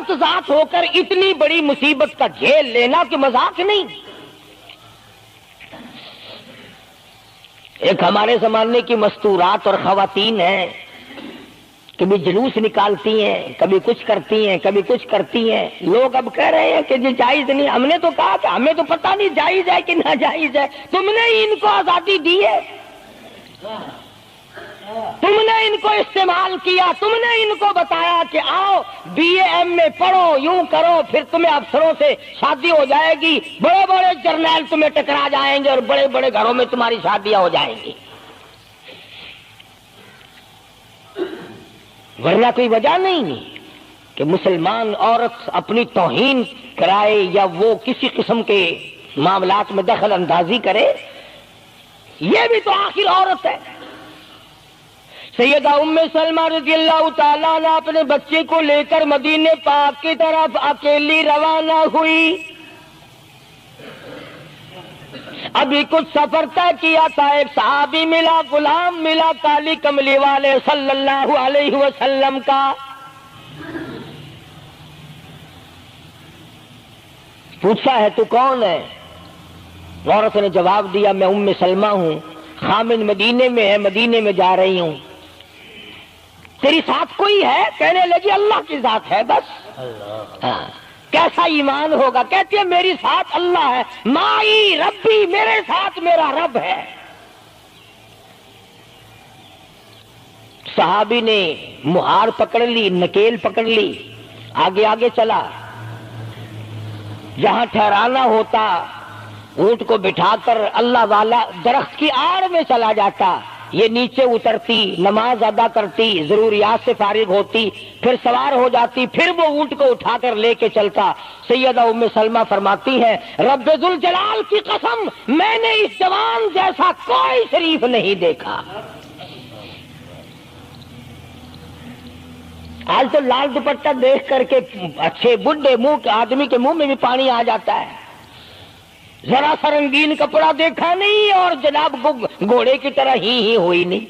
عورت ذات ہو کر اتنی بڑی مصیبت کا جھیل لینا کہ مذاق نہیں. ایک ہمارے زمانے کی مستورات اور خواتین ہیں، کبھی جلوس نکالتی ہیں، کبھی کچھ کرتی ہیں، کبھی کچھ کرتی ہیں. لوگ اب کہہ رہے ہیں کہ یہ جائز نہیں. ہم نے تو کہا کہ ہمیں تو پتہ نہیں جائز ہے کہ ناجائز ہے. تم نے ان کو آزادی دی ہے، تم نے ان کو استعمال کیا، تم نے ان کو بتایا کہ آؤ بی اے ایم اے پڑھو، یوں کرو، پھر تمہیں افسروں سے شادی ہو جائے گی، بڑے بڑے جرنیل تمہیں ٹکرا جائیں گے اور بڑے بڑے گھروں میں تمہاری شادیاں ہو جائیں گی. ورنہ کوئی وجہ نہیں کہ مسلمان عورت اپنی توہین کرائے یا وہ کسی قسم کے معاملات میں دخل اندازی کرے. یہ بھی تو آخر عورت ہے. سیدہ ام سلمہ رضی اللہ تعالیٰ عنہ اپنے بچے کو لے کر مدینے پاک کی طرف اکیلی روانہ ہوئی. ابھی کچھ سفر طے کیا تھا، ایک صحابی ملا، غلام ملا کالی کملی والے صلی اللہ علیہ وسلم کا. پوچھا ہے تو کون ہے؟ عورت نے جواب دیا میں ام سلمہ ہوں، خامن مدینے میں ہے، مدینے میں جا رہی ہوں. تیری ساتھ کوئی ہے؟ کہنے لگی اللہ کی ذات ہے بس. ہاں کیسا ایمان ہوگا؟ کہتی ہے میری ساتھ اللہ ہے، مائی ربی، میرے ساتھ میرا رب ہے. صحابی نے مہار پکڑ لی، نکیل پکڑ لی، آگے آگے چلا. جہاں ٹھہرانا ہوتا اونٹ کو بٹھا کر اللہ والا درخت کی آڑ میں چلا جاتا. یہ نیچے اترتی، نماز ادا کرتی، ضروریات سے فارغ ہوتی، پھر سوار ہو جاتی، پھر وہ اونٹ کو اٹھا کر لے کے چلتا. سیدہ ام سلمہ فرماتی ہیں رب ذوالجلال کی قسم میں نے اس جوان جیسا کوئی شریف نہیں دیکھا. آج تو لال دوپٹہ دیکھ کر کے اچھے بڈھے منہ آدمی کے منہ میں بھی پانی آ جاتا ہے. ذرا سا رنگین کپڑا دیکھا نہیں اور جناب گھوڑے کی طرح ہی ہوئی نہیں.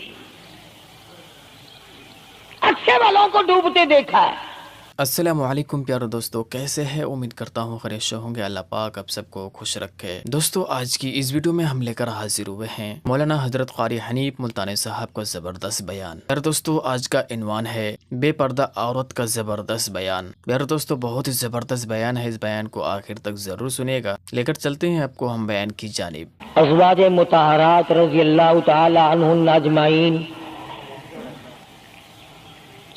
اچھے والوں کو ڈوبتے دیکھا ہے. السلام علیکم پیارے دوستو، کیسے ہیں؟ امید کرتا ہوں خیریت سے ہوں گے. اللہ پاک اب سب کو خوش رکھے. دوستو آج کی اس ویڈیو میں ہم لے کر حاضر ہوئے ہیں مولانا حضرت قاری حنیف ملتانی صاحب کا زبردست بیان. پیارے دوستو آج کا عنوان ہے بے پردہ عورت کا زبردست بیان. پیارے دوستو بہت ہی زبردست بیان ہے، اس بیان کو آخر تک ضرور سنیے گا. لے کر چلتے ہیں آپ کو ہم بیان کی جانب. ازواج مطہرات رضی اللہ تعالی عنہن اجمعین،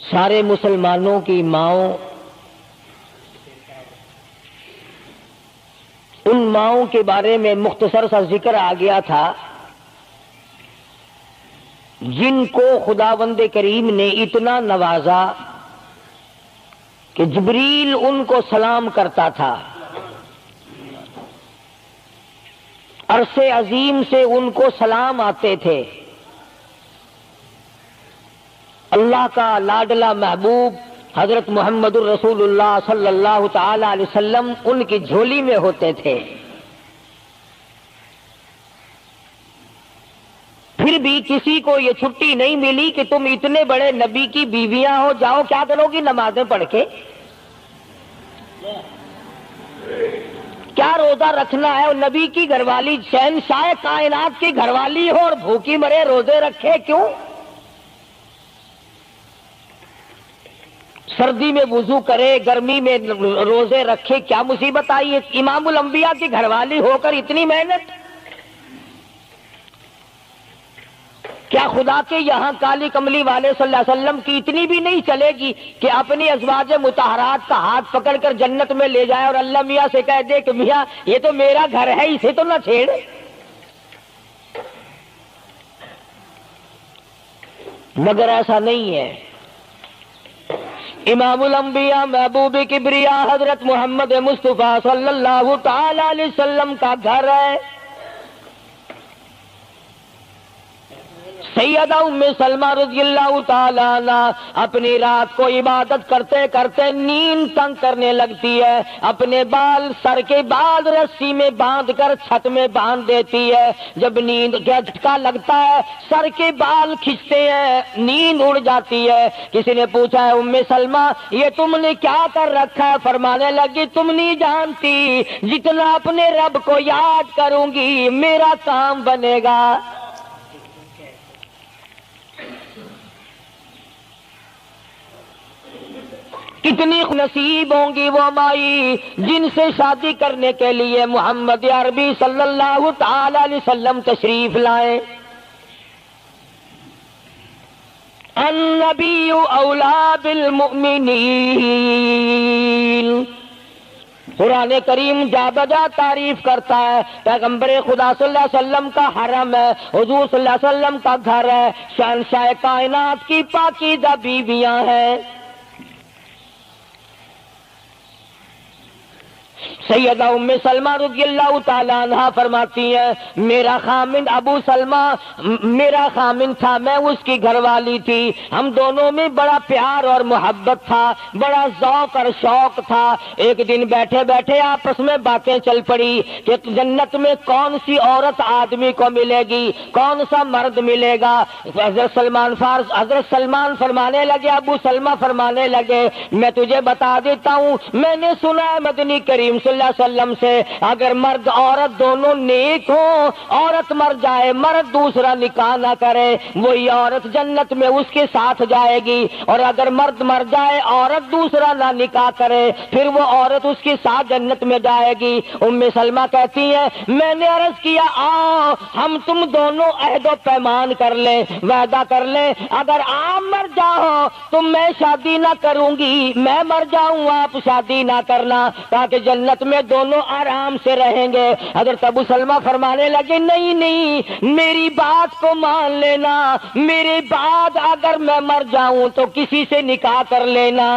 سارے مسلمانوں کی ماؤں، ان ماؤں کے بارے میں مختصر سا ذکر آ گیا تھا جن کو خداوند کریم نے اتنا نوازا کہ جبریل ان کو سلام کرتا تھا، عرش عظیم سے ان کو سلام آتے تھے. اللہ کا لاڈلا محبوب حضرت محمد الرسول اللہ صلی اللہ تعالی علیہ وسلم ان کی جھولی میں ہوتے تھے. پھر بھی کسی کو یہ چھٹی نہیں ملی کہ تم اتنے بڑے نبی کی بیویاں ہو، جاؤ کیا کرو گی نمازیں پڑھ کے؟ کیا روزہ رکھنا ہے؟ اور نبی کی گھر والی شہنشاہ کائنات کی گھر والی ہو اور بھوکی مرے روزے رکھے کیوں؟ سردی میں وضو کرے، گرمی میں روزے رکھے، کیا مصیبت آئی ہے؟ امام الانبیاء کی گھر والی ہو کر اتنی محنت؟ کیا خدا کے یہاں کالی کملی والے صلی اللہ علیہ وسلم کی اتنی بھی نہیں چلے گی کہ اپنی ازواج مطہرات کا ہاتھ پکڑ کر جنت میں لے جائے اور اللہ میاں سے کہہ دے کہ میاں یہ تو میرا گھر ہے، اسے تو نہ چھیڑ؟ مگر ایسا نہیں ہے. امام الانبیاء محبوب کبریا حضرت محمد مصطفیٰ صلی اللہ تعالی علیہ وسلم کا گھر ہے. سیدہ ام سلمہ رضی اللہ تعالیٰ عنہ اپنی رات کو عبادت کرتے کرتے نیند تنگ کرنے لگتی ہے، اپنے بال سر کے بال رسی میں باندھ کر چھت میں باندھ دیتی ہے۔ جب نیند کا جھٹکا لگتا ہے سر کے بال کھنچتے ہیں، نیند اڑ جاتی ہے۔ کسی نے پوچھا ہے ام سلمہ یہ تم نے کیا کر رکھا ہے؟ فرمانے لگی تم نہیں جانتی جتنا اپنے رب کو یاد کروں گی میرا کام بنے گا۔ کتنی نصیب ہوں گی وہ مائی جن سے شادی کرنے کے لیے محمد عربی صلی اللہ تعالی علیہ وسلم تشریف لائے۔ النبی اولا بالمؤمنین، قرآن کریم جا بجا تعریف کرتا ہے، پیغمبر خدا صلی اللہ علیہ وسلم کا حرم ہے، حضور صلی اللہ علیہ وسلم کا گھر ہے، شہنشاہ کائنات کی پاکیزہ بیویاں ہیں۔ سیدہ ام سلمہ رضی اللہ تعالیٰ عنہ فرماتی ہیں میرا خامند ابو سلمہ میرا خامند تھا، میں اس کی گھر والی تھی، ہم دونوں میں بڑا پیار اور محبت تھا، بڑا ذوق اور شوق تھا۔ ایک دن بیٹھے بیٹھے آپس میں باتیں چل پڑی کہ جنت میں کون سی عورت آدمی کو ملے گی، کون سا مرد ملے گا۔ حضرت سلمان فرمانے لگے، ابو سلمہ فرمانے لگے میں تجھے بتا دیتا ہوں، میں نے سنا ہے مدنی کریم صلی اللہ علیہ وسلم سے اگر مرد عورت دونوں نیک ہوں، عورت مر جائے مرد دوسرا نکاح نہ کرے وہی عورت جنت میں اس کے ساتھ جائے گی، اور اگر مرد مر جائے عورت دوسرا نہ نکاح کرے پھر وہ عورت اس کے ساتھ جنت میں جائے گی۔ ام سلمہ کہتی ہے میں نے عرض کیا آؤ ہم تم دونوں عہد و پیمان کر لیں، وعدہ کر لیں، اگر آپ مر جاؤ تو میں شادی نہ کروں گی، میں مر جاؤں آپ شادی نہ کرنا، تاکہ جنت میں دونوں آرام سے رہیں گے۔ حضرت ابو سلمہ فرمانے لگے نہیں نہیں میری بات کو مان لینا، میرے بعد اگر میں مر جاؤں تو کسی سے نکاح کر لینا۔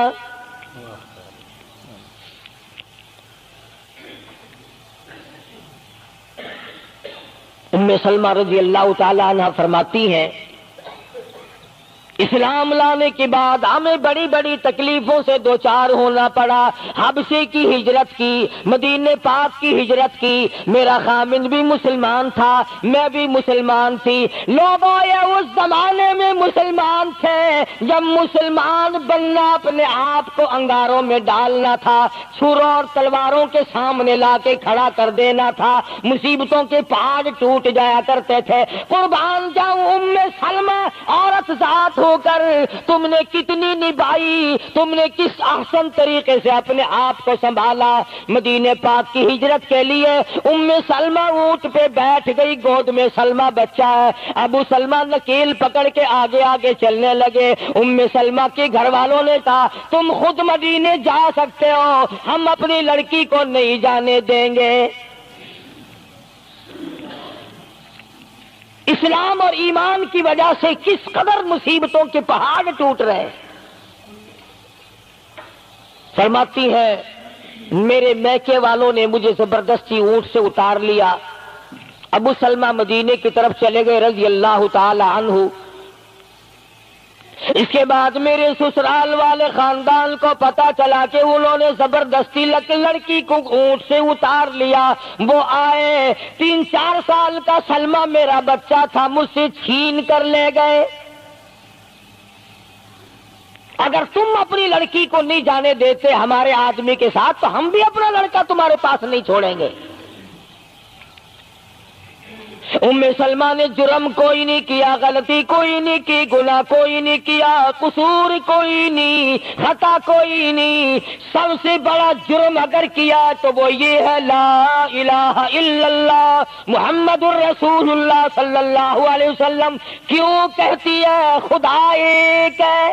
ام سلمہ رضی اللہ تعالی عنہ فرماتی ہیں اسلام لانے کے بعد ہمیں بڑی بڑی تکلیفوں سے دوچار ہونا پڑا، حبشے کی ہجرت کی، مدینے پاک کی ہجرت کی، میرا خامند بھی مسلمان تھا میں بھی مسلمان تھی۔ لوگ اس زمانے میں مسلمان تھے جب مسلمان بننا اپنے آپ کو انگاروں میں ڈالنا تھا، چھروں اور تلواروں کے سامنے لا کے کھڑا کر دینا تھا، مصیبتوں کے پہاڑ ٹوٹ جایا کرتے تھے۔ قربان جاؤں ام سلمہ عورت ذات ہو کر تم نے کتنی نبھائی، تم نے کس احسن طریقے سے اپنے آپ کو سنبھالا۔ مدینے پاک کی ہجرت کے لیے ام سلمہ اونٹ پہ بیٹھ گئی، گود میں سلمہ بچہ ہے، ابو سلمہ نکیل پکڑ کے آگے آگے چلنے لگے۔ ام سلمہ کے گھر والوں نے کہا تم خود مدینے جا سکتے ہو، ہم اپنی لڑکی کو نہیں جانے دیں گے۔ اسلام اور ایمان کی وجہ سے کس قدر مصیبتوں کے پہاڑ ٹوٹ رہے۔ فرماتی ہے میرے میکے والوں نے مجھے زبردستی اونٹ سے اتار لیا، ابو سلمہ مدینے کی طرف چلے گئے رضی اللہ تعالی عنہ۔ اس کے بعد میرے سسرال والے خاندان کو پتا چلا کہ انہوں نے زبردستی لڑکی کو اونٹ سے اتار لیا۔ وہ آئے 3-4 سال کا سلمہ میرا بچہ تھا مجھ سے چھین کر لے گئے۔ اگر تم اپنی لڑکی کو نہیں جانے دیتے ہمارے آدمی کے ساتھ تو ہم بھی اپنا لڑکا تمہارے پاس نہیں چھوڑیں گے۔ ام سلمہ نے جرم کوئی نہیں کیا، غلطی کوئی نہیں کی، گناہ کوئی نہیں کیا، قصور کوئی نہیں، خطا کوئی نہیں۔ سب سے بڑا جرم اگر کیا تو وہ یہ ہے لا الہ الا اللہ محمد الرسول اللہ صلی اللہ علیہ وسلم۔ کیوں کہتی ہے خدا ایک ہے؟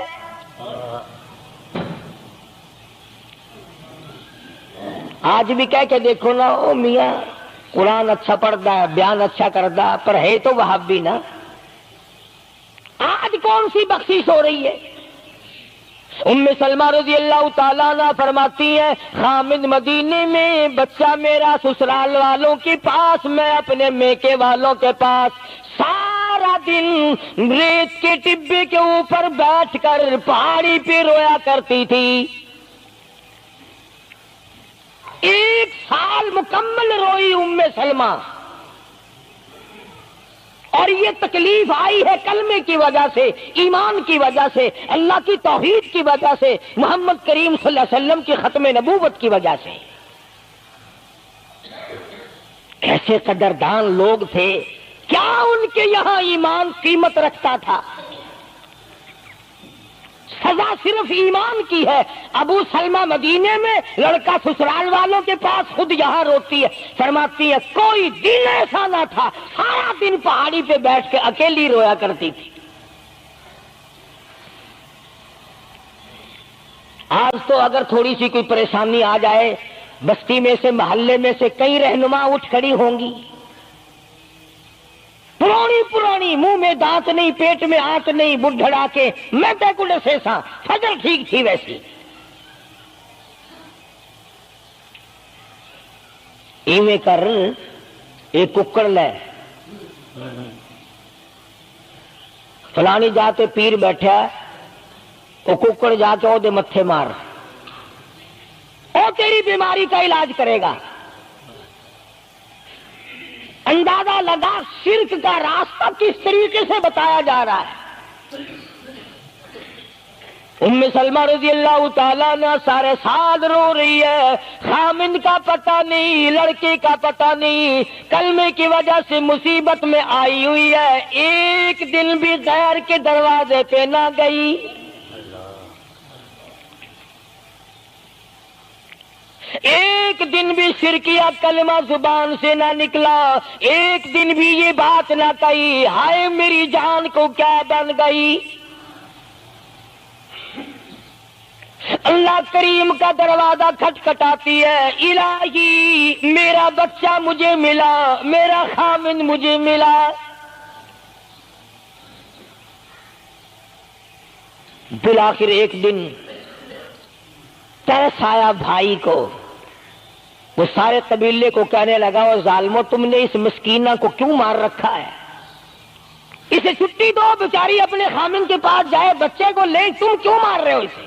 آج بھی کہہ کے دیکھو نا او میاں قرآن اچھا پڑھتا ہے، بیان اچھا کرتا ہے، پر ہے تو وہابی نا۔ آج کون سی بخشش ہو رہی ہے؟ ام سلمہ رضی اللہ تعالیٰ عنہ فرماتی ہے خامد مدینے میں، بچہ میرا سسرال والوں کے پاس، میں اپنے میکے والوں کے پاس۔ سارا دن ریت کے ٹبے کے اوپر بیٹھ کر پہاڑی پہ رویا کرتی تھی. 1 سال مکمل روئی ام سلمہ. اور یہ تکلیف آئی ہے کلمے کی وجہ سے، ایمان کی وجہ سے، اللہ کی توحید کی وجہ سے، محمد کریم صلی اللہ علیہ وسلم کی ختم نبوت کی وجہ سے. کیسے قدردان لوگ تھے، کیا ان کے یہاں ایمان قیمت رکھتا تھا؟ سزا صرف ایمان کی ہے. ابو سلمہ مدینے میں، لڑکا سسرال والوں کے پاس، خود یہاں روتی ہے، فرماتی ہے کوئی دن ایسا نہ تھا سارا دن پہاڑی پہ بیٹھ کے اکیلی رویا کرتی تھی. آج تو اگر تھوڑی سی کوئی پریشانی آ جائے، بستی میں سے، محلے میں سے کئی رہنما اٹھ کھڑی ہوں گی، پرانی منہ میں دانت نہیں، پیٹ میں آنت نہیں، بڈھڑا کے میں تے سے سا فجر ٹھیک تھی ویسی. ایویں کر ایک ککڑ لے، فلانی جاتے پیر بیٹھا، وہ ککڑ جا کے وہ متھے مار، وہ تیری بیماری کا علاج کرے گا. اندازہ لگا شرک کا راستہ کس طریقے سے بتایا جا رہا ہے. ام سلمہ رضی اللہ تعالیٰ نے سارے سال رو رہی ہے، خامند کا پتہ نہیں، لڑکے کا پتہ نہیں، کلمے کی وجہ سے مصیبت میں آئی ہوئی ہے. ایک دن بھی غیر کے دروازے پہ نہ گئی. ایک دن بھی شرکیہ کلمہ زبان سے نہ نکلا. ایک دن بھی یہ بات نہ کہی ہائے میری جان کو کیا بن گئی. اللہ کریم کا دروازہ کھٹکھٹاتی ہے، الہی میرا بچہ مجھے ملا، میرا خامن مجھے ملا. بالآخر ایک دن ترس آیا بھائی کو. وہ سارے قبیلے کو کہنے لگا وہ ظالمو، تم نے اس مسکینہ کو کیوں مار رکھا ہے؟ اسے چھٹی دو، بیچاری اپنے خامن کے پاس جائے، بچے کو لے، تم کیوں مار رہے ہو اسے؟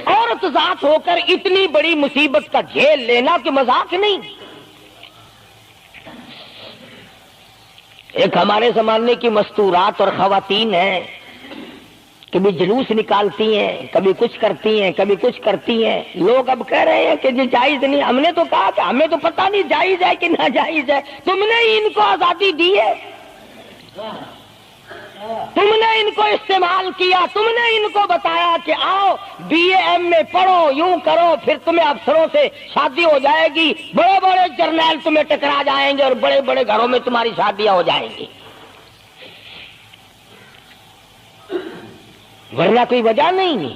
عورت ذات ہو کر اتنی بڑی مصیبت کا جھیل لینا کہ مذاق نہیں. ایک ہمارے زمانے کی مستورات اور خواتین ہیں، کبھی جلوس نکالتی ہیں، کبھی کچھ کرتی ہیں، کبھی کچھ کرتی ہیں. لوگ اب کہہ رہے ہیں کہ یہ جائز نہیں. ہم نے تو کہا کہ ہمیں تو پتہ نہیں جائز ہے کہ ناجائز ہے. تم نے ان کو آزادی دی ہے، تم نے ان کو استعمال کیا، تم نے ان کو بتایا کہ آؤ BA MA پڑھو، یوں کرو، پھر تمہیں افسروں سے شادی ہو جائے گی، بڑے بڑے جرنیل تمہیں ٹکرا جائیں گے اور بڑے بڑے گھروں میں تمہاری شادیاں ہو جائیں گی. ورنہ کوئی وجہ نہیں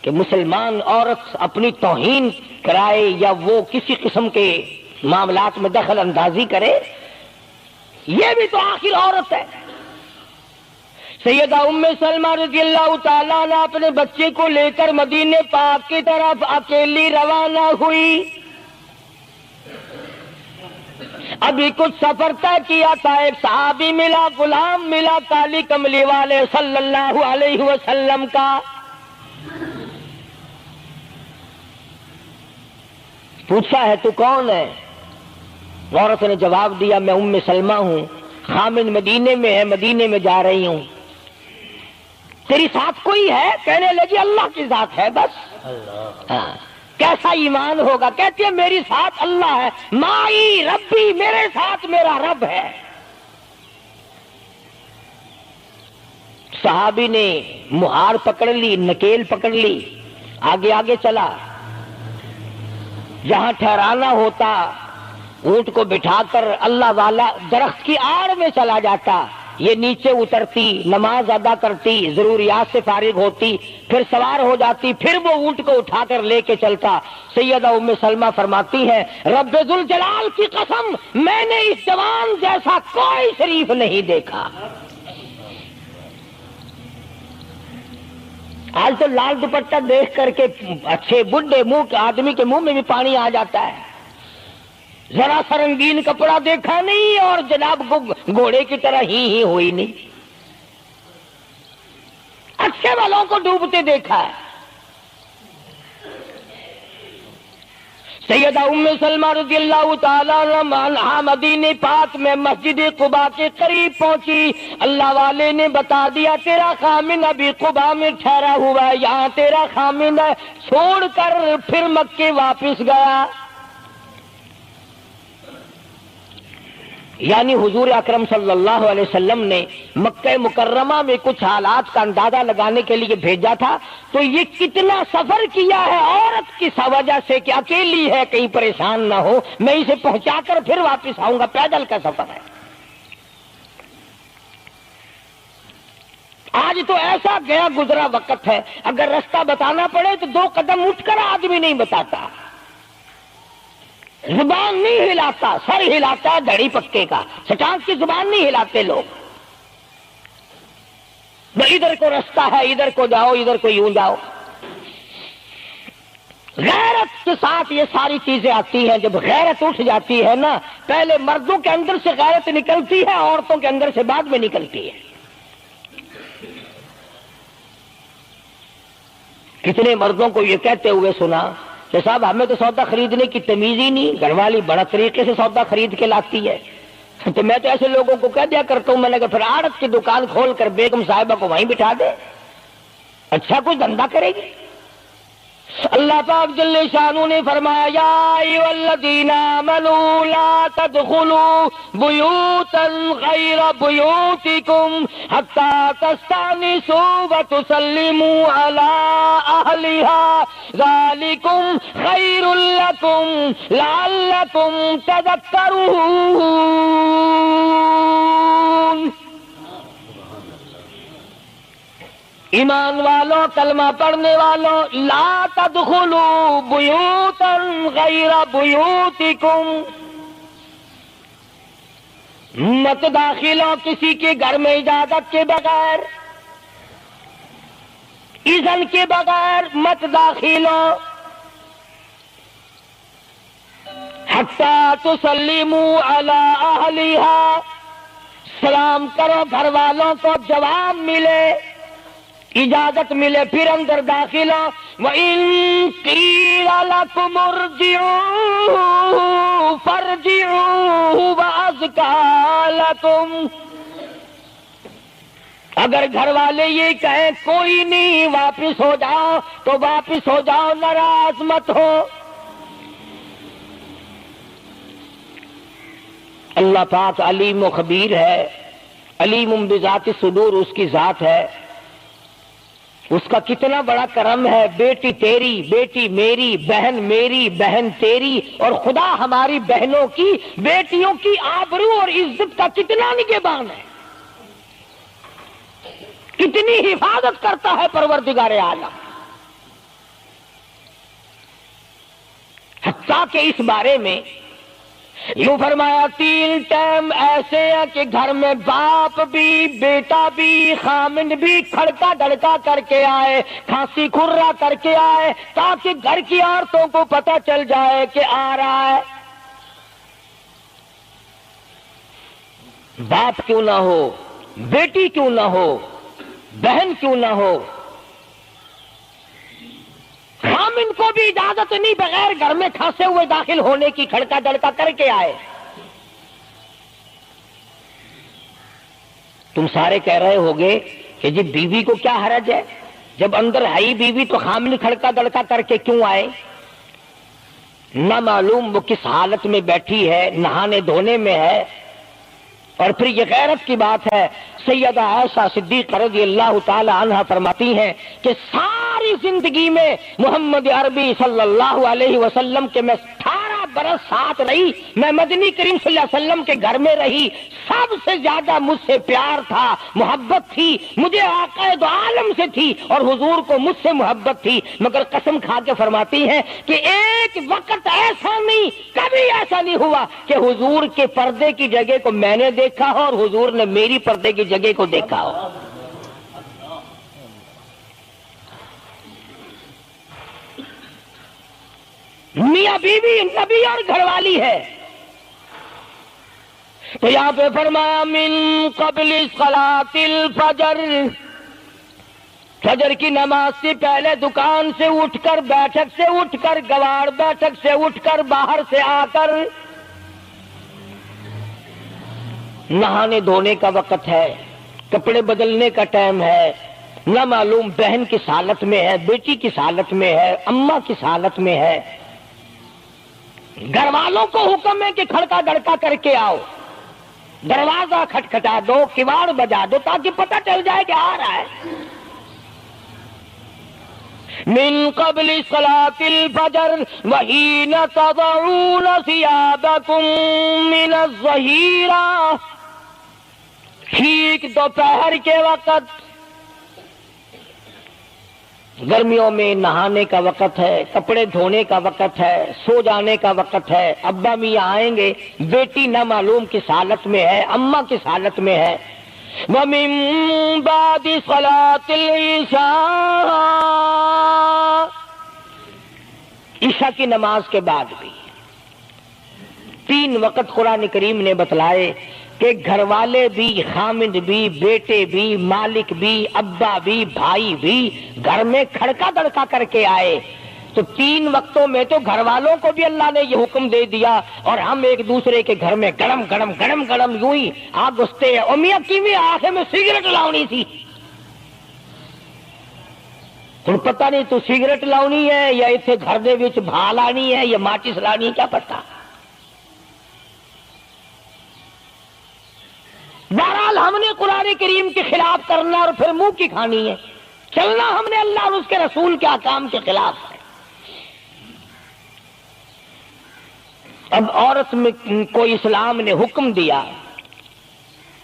کہ مسلمان عورت اپنی توہین کرائے یا وہ کسی قسم کے معاملات میں دخل اندازی کرے. یہ بھی تو آخر عورت ہے. سیدہ ام سلمہ رضی اللہ تعالیٰ نے اپنے بچے کو لے کر مدینے پاک کی طرف اکیلی روانہ ہوئی. ابھی کچھ سفر طے کیا تھا، ایک صحابی ملا، غلام ملا کالی کملی والے صلی اللہ علیہ وسلم کا. پوچھا ہے تو کون ہے؟ عورت نے جواب دیا میں ام سلمہ ہوں، خامن مدینے میں ہے، مدینے میں جا رہی ہوں. تیری ساتھ کوئی ہے؟ کہنے لگی اللہ کی ذات ہے بس. ہاں کیسا ایمان ہوگا؟ کہتی ہے میری ساتھ اللہ ہے، مائی ربی، میرے ساتھ میرا رب ہے. صحابی نے مہار پکڑ لی، نکیل پکڑ لی، آگے آگے چلا. جہاں ٹھہرانا ہوتا اونٹ کو بٹھا کر اللہ والا درخت کی آڑ میں چلا جاتا. یہ نیچے اترتی، نماز ادا کرتی، ضروریات سے فارغ ہوتی، پھر سوار ہو جاتی، پھر وہ اونٹ کو اٹھا کر لے کے چلتا. سیدہ ام سلمہ فرماتی ہے رب ذوالجلال کی قسم میں نے اس جوان جیسا کوئی شریف نہیں دیکھا. آج تو لال دوپٹہ دیکھ کر کے اچھے بڈھے منہ کے آدمی کے منہ میں بھی پانی آ جاتا ہے. ذرا سا رنگین کپڑا دیکھا نہیں اور جناب گھوڑے کی طرح ہی ہوئی نہیں، اچھے والوں کو ڈوبتے دیکھا ہے۔ سیدہ ام سلمہ رضی اللہ تعالیٰ عنہا مدینہ پاک میں مسجد قباء کے قریب پہنچی، اللہ والے نے بتا دیا تیرا خامن ابھی قباء میں ٹھہرا ہوا ہے، یہاں تیرا خامن ہے، چھوڑ کر پھر مکے واپس گیا۔ یعنی حضور اکرم صلی اللہ علیہ وسلم نے مکہ مکرمہ میں کچھ حالات کا اندازہ لگانے کے لیے بھیجا تھا، تو یہ کتنا سفر کیا ہے عورت کی وجہ سے کہ اکیلی ہے، کہیں پریشان نہ ہو، میں اسے پہنچا کر پھر واپس آؤں گا، پیدل کا سفر ہے۔ آج تو ایسا گیا گزرا وقت ہے، اگر رستہ بتانا پڑے تو 2 قدم اٹھ کر آدمی نہیں بتاتا، زبان نہیں ہلاتا، سر ہلاتا ہے دھڑی پکے کا، سٹانس کی زبان نہیں ہلاتے لوگ۔ ادھر کو رستہ ہے، ادھر کو جاؤ، ادھر کو یوں جاؤ۔ غیرت کے ساتھ یہ ساری چیزیں آتی ہیں۔ جب غیرت اٹھ جاتی ہے نا، پہلے مردوں کے اندر سے غیرت نکلتی ہے، عورتوں کے اندر سے بعد میں نکلتی ہے۔ کتنے مردوں کو یہ کہتے ہوئے سنا کہ صاحب ہمیں تو سودا خریدنے کی تمیز ہی نہیں، گھر والی بڑا طریقے سے سودا خرید کے لاتی ہے۔ تو میں تو ایسے لوگوں کو کہہ دیا کرتا ہوں، میں نے کہا پھر آڑت کی دکان کھول کر بیگم صاحبہ کو وہیں بٹھا دے، اچھا کچھ دھندا کرے گی۔ اللہ پاک جل شانہ نے فرمایا یا ایھا الذین آمنوا لا تدخلوا بیوتا غیر بیوتکم حتی تستأنسوا وتسلموا علی اہلہا ذالکم خیر لکم لعلکم تذکرون۔ ایمان والوں، کلمہ پڑھنے والوں، لا تدخلوا بیوتا غیر بیوتکم، مت داخل ہو کسی کے گھر میں اجازت کے بغیر، اذن کے بغیر مت داخل ہو، حتی تسلموا علی اہلہا، سلام کرو گھر والوں کو، جواب ملے، اجازت ملے، پھر اندر داخل ہو۔ وَإِن قِيلَ لَكُمُ ارْجِعُوا فَارْجِعُوا هُوَ أَزْكَىٰ لَكُمْ، اگر گھر والے یہ کہیں کوئی نہیں واپس ہو جاؤ تو واپس ہو جاؤ، ناراض مت ہو۔ اللہ پاک علیم و خبیر ہے، علیم بذات الصدور اس کی ذات ہے، اس کا کتنا بڑا کرم ہے۔ بیٹی تیری، بیٹی میری، بہن میری، بہن تیری، اور خدا ہماری بہنوں کی، بیٹیوں کی آبرو اور عزت کا کتنا نگہبان ہے، کتنی حفاظت کرتا ہے پروردگار عالم۔ حتیٰ کہ اس بارے میں یوں فرمایا 3 ٹائم ایسے ہیں کہ گھر میں باپ بھی، بیٹا بھی، خامن بھی کھڑکا دھڑکا کر کے آئے، کھانسی کھرا کر کے آئے، تاکہ گھر کی عورتوں کو پتہ چل جائے کہ آ رہا ہے۔ باپ کیوں نہ ہو، بیٹی کیوں نہ ہو، بہن کیوں نہ ہو، خامن کو بھی اجازت نہیں بغیر گھر میں کھانسے ہوئے داخل ہونے کی، کھڑکا دڑکا کر کے آئے۔ تم سارے کہہ رہے ہوگے کہ جی بیوی کو کیا حرج ہے، جب اندر ہے بیوی تو خامن کھڑکا دڑکا کر کے کیوں آئے؟ نہ معلوم وہ کس حالت میں بیٹھی ہے، نہانے دھونے میں ہے۔ اور پھر یہ غیرت کی بات ہے، سیدہ عائشہ صدیقہ رضی اللہ تعالی عنہا فرماتی ہیں کہ ساری زندگی میں محمد عربی صلی اللہ علیہ وسلم کے میں 18 برس ساتھ رہی، میں مدنی کریم صلی اللہ علیہ وسلم کے گھر میں رہی، سب سے زیادہ مجھ سے پیار تھا، محبت تھی، مجھے آقا دو عالم سے تھی اور حضور کو مجھ سے محبت تھی، مگر قسم کھا کے فرماتی ہیں کہ ایک وقت ایسا نہیں، کبھی ایسا نہیں ہوا کہ حضور کے پردے کی جگہ کو میں نے دیکھا ہو اور حضور نے میری پردے کی جگہ کو دیکھا ہو۔ میاں بیوی نبی اور گھر والی ہے، تو یہاں پہ فرمایا من قبل صلاۃ الفجر، فجر کی نماز سے پہلے دکان سے اٹھ کر، بیٹھک سے اٹھ کر، گوار بیٹھک سے اٹھ کر، باہر سے آ کر نہانے دھونے کا وقت ہے، کپڑے بدلنے کا ٹائم ہے، نہ معلوم بہن کس حالت میں ہے، بیٹی کس حالت میں ہے، اماں کس حالت میں ہے، گھر والوں کو حکم ہے کہ کھڑکا دڑکا کر کے آؤ، دروازہ کھٹکھٹا دو، کواڑ بجا دو تاکہ پتہ چل جائے کہ آ رہا ہے۔ من قبل صلاۃ الفجر وحین تضعون ثیابکم من الظہیرہ، ٹھیک دوپہر کے وقت، گرمیوں میں نہانے کا وقت ہے، کپڑے دھونے کا وقت ہے، سو جانے کا وقت ہے، ابا میاں آئیں گے، بیٹی نہ معلوم کس حالت میں ہے، اماں کس حالت میں ہے۔ وَمِن بَعْدِ صَلَاةِ الْعِشَاءِ، عشاء کی نماز کے بعد بھی 3 وقت قرآن کریم نے بتلائے کہ گھر والے بھی، خامند بھی، بیٹے بھی، مالک بھی، ابا بھی، بھائی بھی گھر میں کھڑکا دڑکا کر کے آئے۔ تو 3 وقتوں میں تو گھر والوں کو بھی اللہ نے یہ حکم دے دیا، اور ہم ایک دوسرے کے گھر میں گڑم گڑم گڑم گڑم یوں ہی آ گھستے ہیں۔ اور میاں کی بھی آنکھیں میں سگریٹ لاؤنی تھی، ہن پتہ نہیں تو سگریٹ لاؤنی ہے یا اتنے گھر دے وچ بھا لانی ہے یا ماچس لانی، کیا پتہ۔ بہرحال ہم نے قرآن کریم کے خلاف کرنا اور پھر منہ کی کھانی ہے، چلنا ہم نے اللہ اور اس کے رسول کے احکام کے خلاف ہے۔ اب عورت میں کو اسلام نے حکم دیا،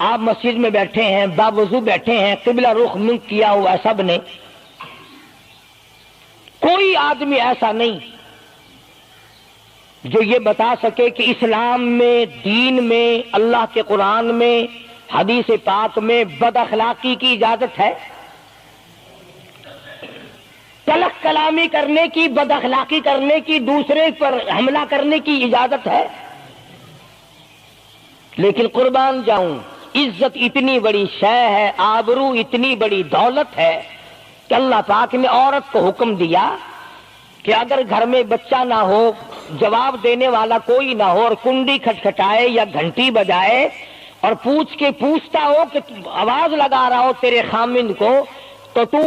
آپ مسجد میں بیٹھے ہیں، باوضو بیٹھے ہیں، قبلہ رخ منہ کیا ہوا سب نے، کوئی آدمی ایسا نہیں جو یہ بتا سکے کہ اسلام میں، دین میں، اللہ کے قرآن میں، حدیث پاک میں بد اخلاقی کی اجازت ہے، تلخ کلامی کرنے کی، بد اخلاقی کرنے کی، دوسرے پر حملہ کرنے کی اجازت ہے۔ لیکن قربان جاؤں، عزت اتنی بڑی شے ہے، آبرو اتنی بڑی دولت ہے کہ اللہ پاک نے عورت کو حکم دیا کہ اگر گھر میں بچہ نہ ہو، جواب دینے والا کوئی نہ ہو، اور کنڈی کھٹکھٹائے یا گھنٹی بجائے اور پوچھتا ہو کہ آواز لگا رہا ہو تیرے خامند کو، تو تو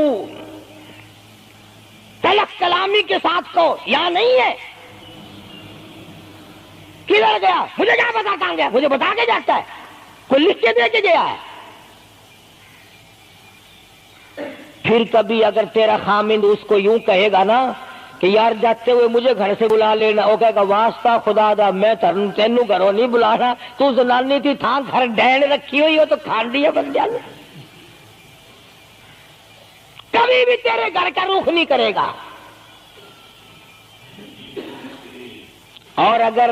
تلخ کلامی کے ساتھ کو یا نہیں ہے، کدھر گیا، مجھے کیا پتا کہاں گیا، مجھے بتا کے جاتا ہے، کوئی لکھ کے دے کے گیا ہے۔ پھر کبھی اگر تیرا خامند اس کو یوں کہے گا نا کہ یار جاتے ہوئے مجھے گھر سے بلا لینا، وہ کہے گا واسطہ خدا دا میں تینوں گھروں نہیں بلانا، تو زنانی تھی تھا گھر ڈین رکھی ہوئی ہو تو کھانڈی ہے بن جانا، کبھی بھی تیرے گھر کا رخ نہیں کرے گا۔ اور اگر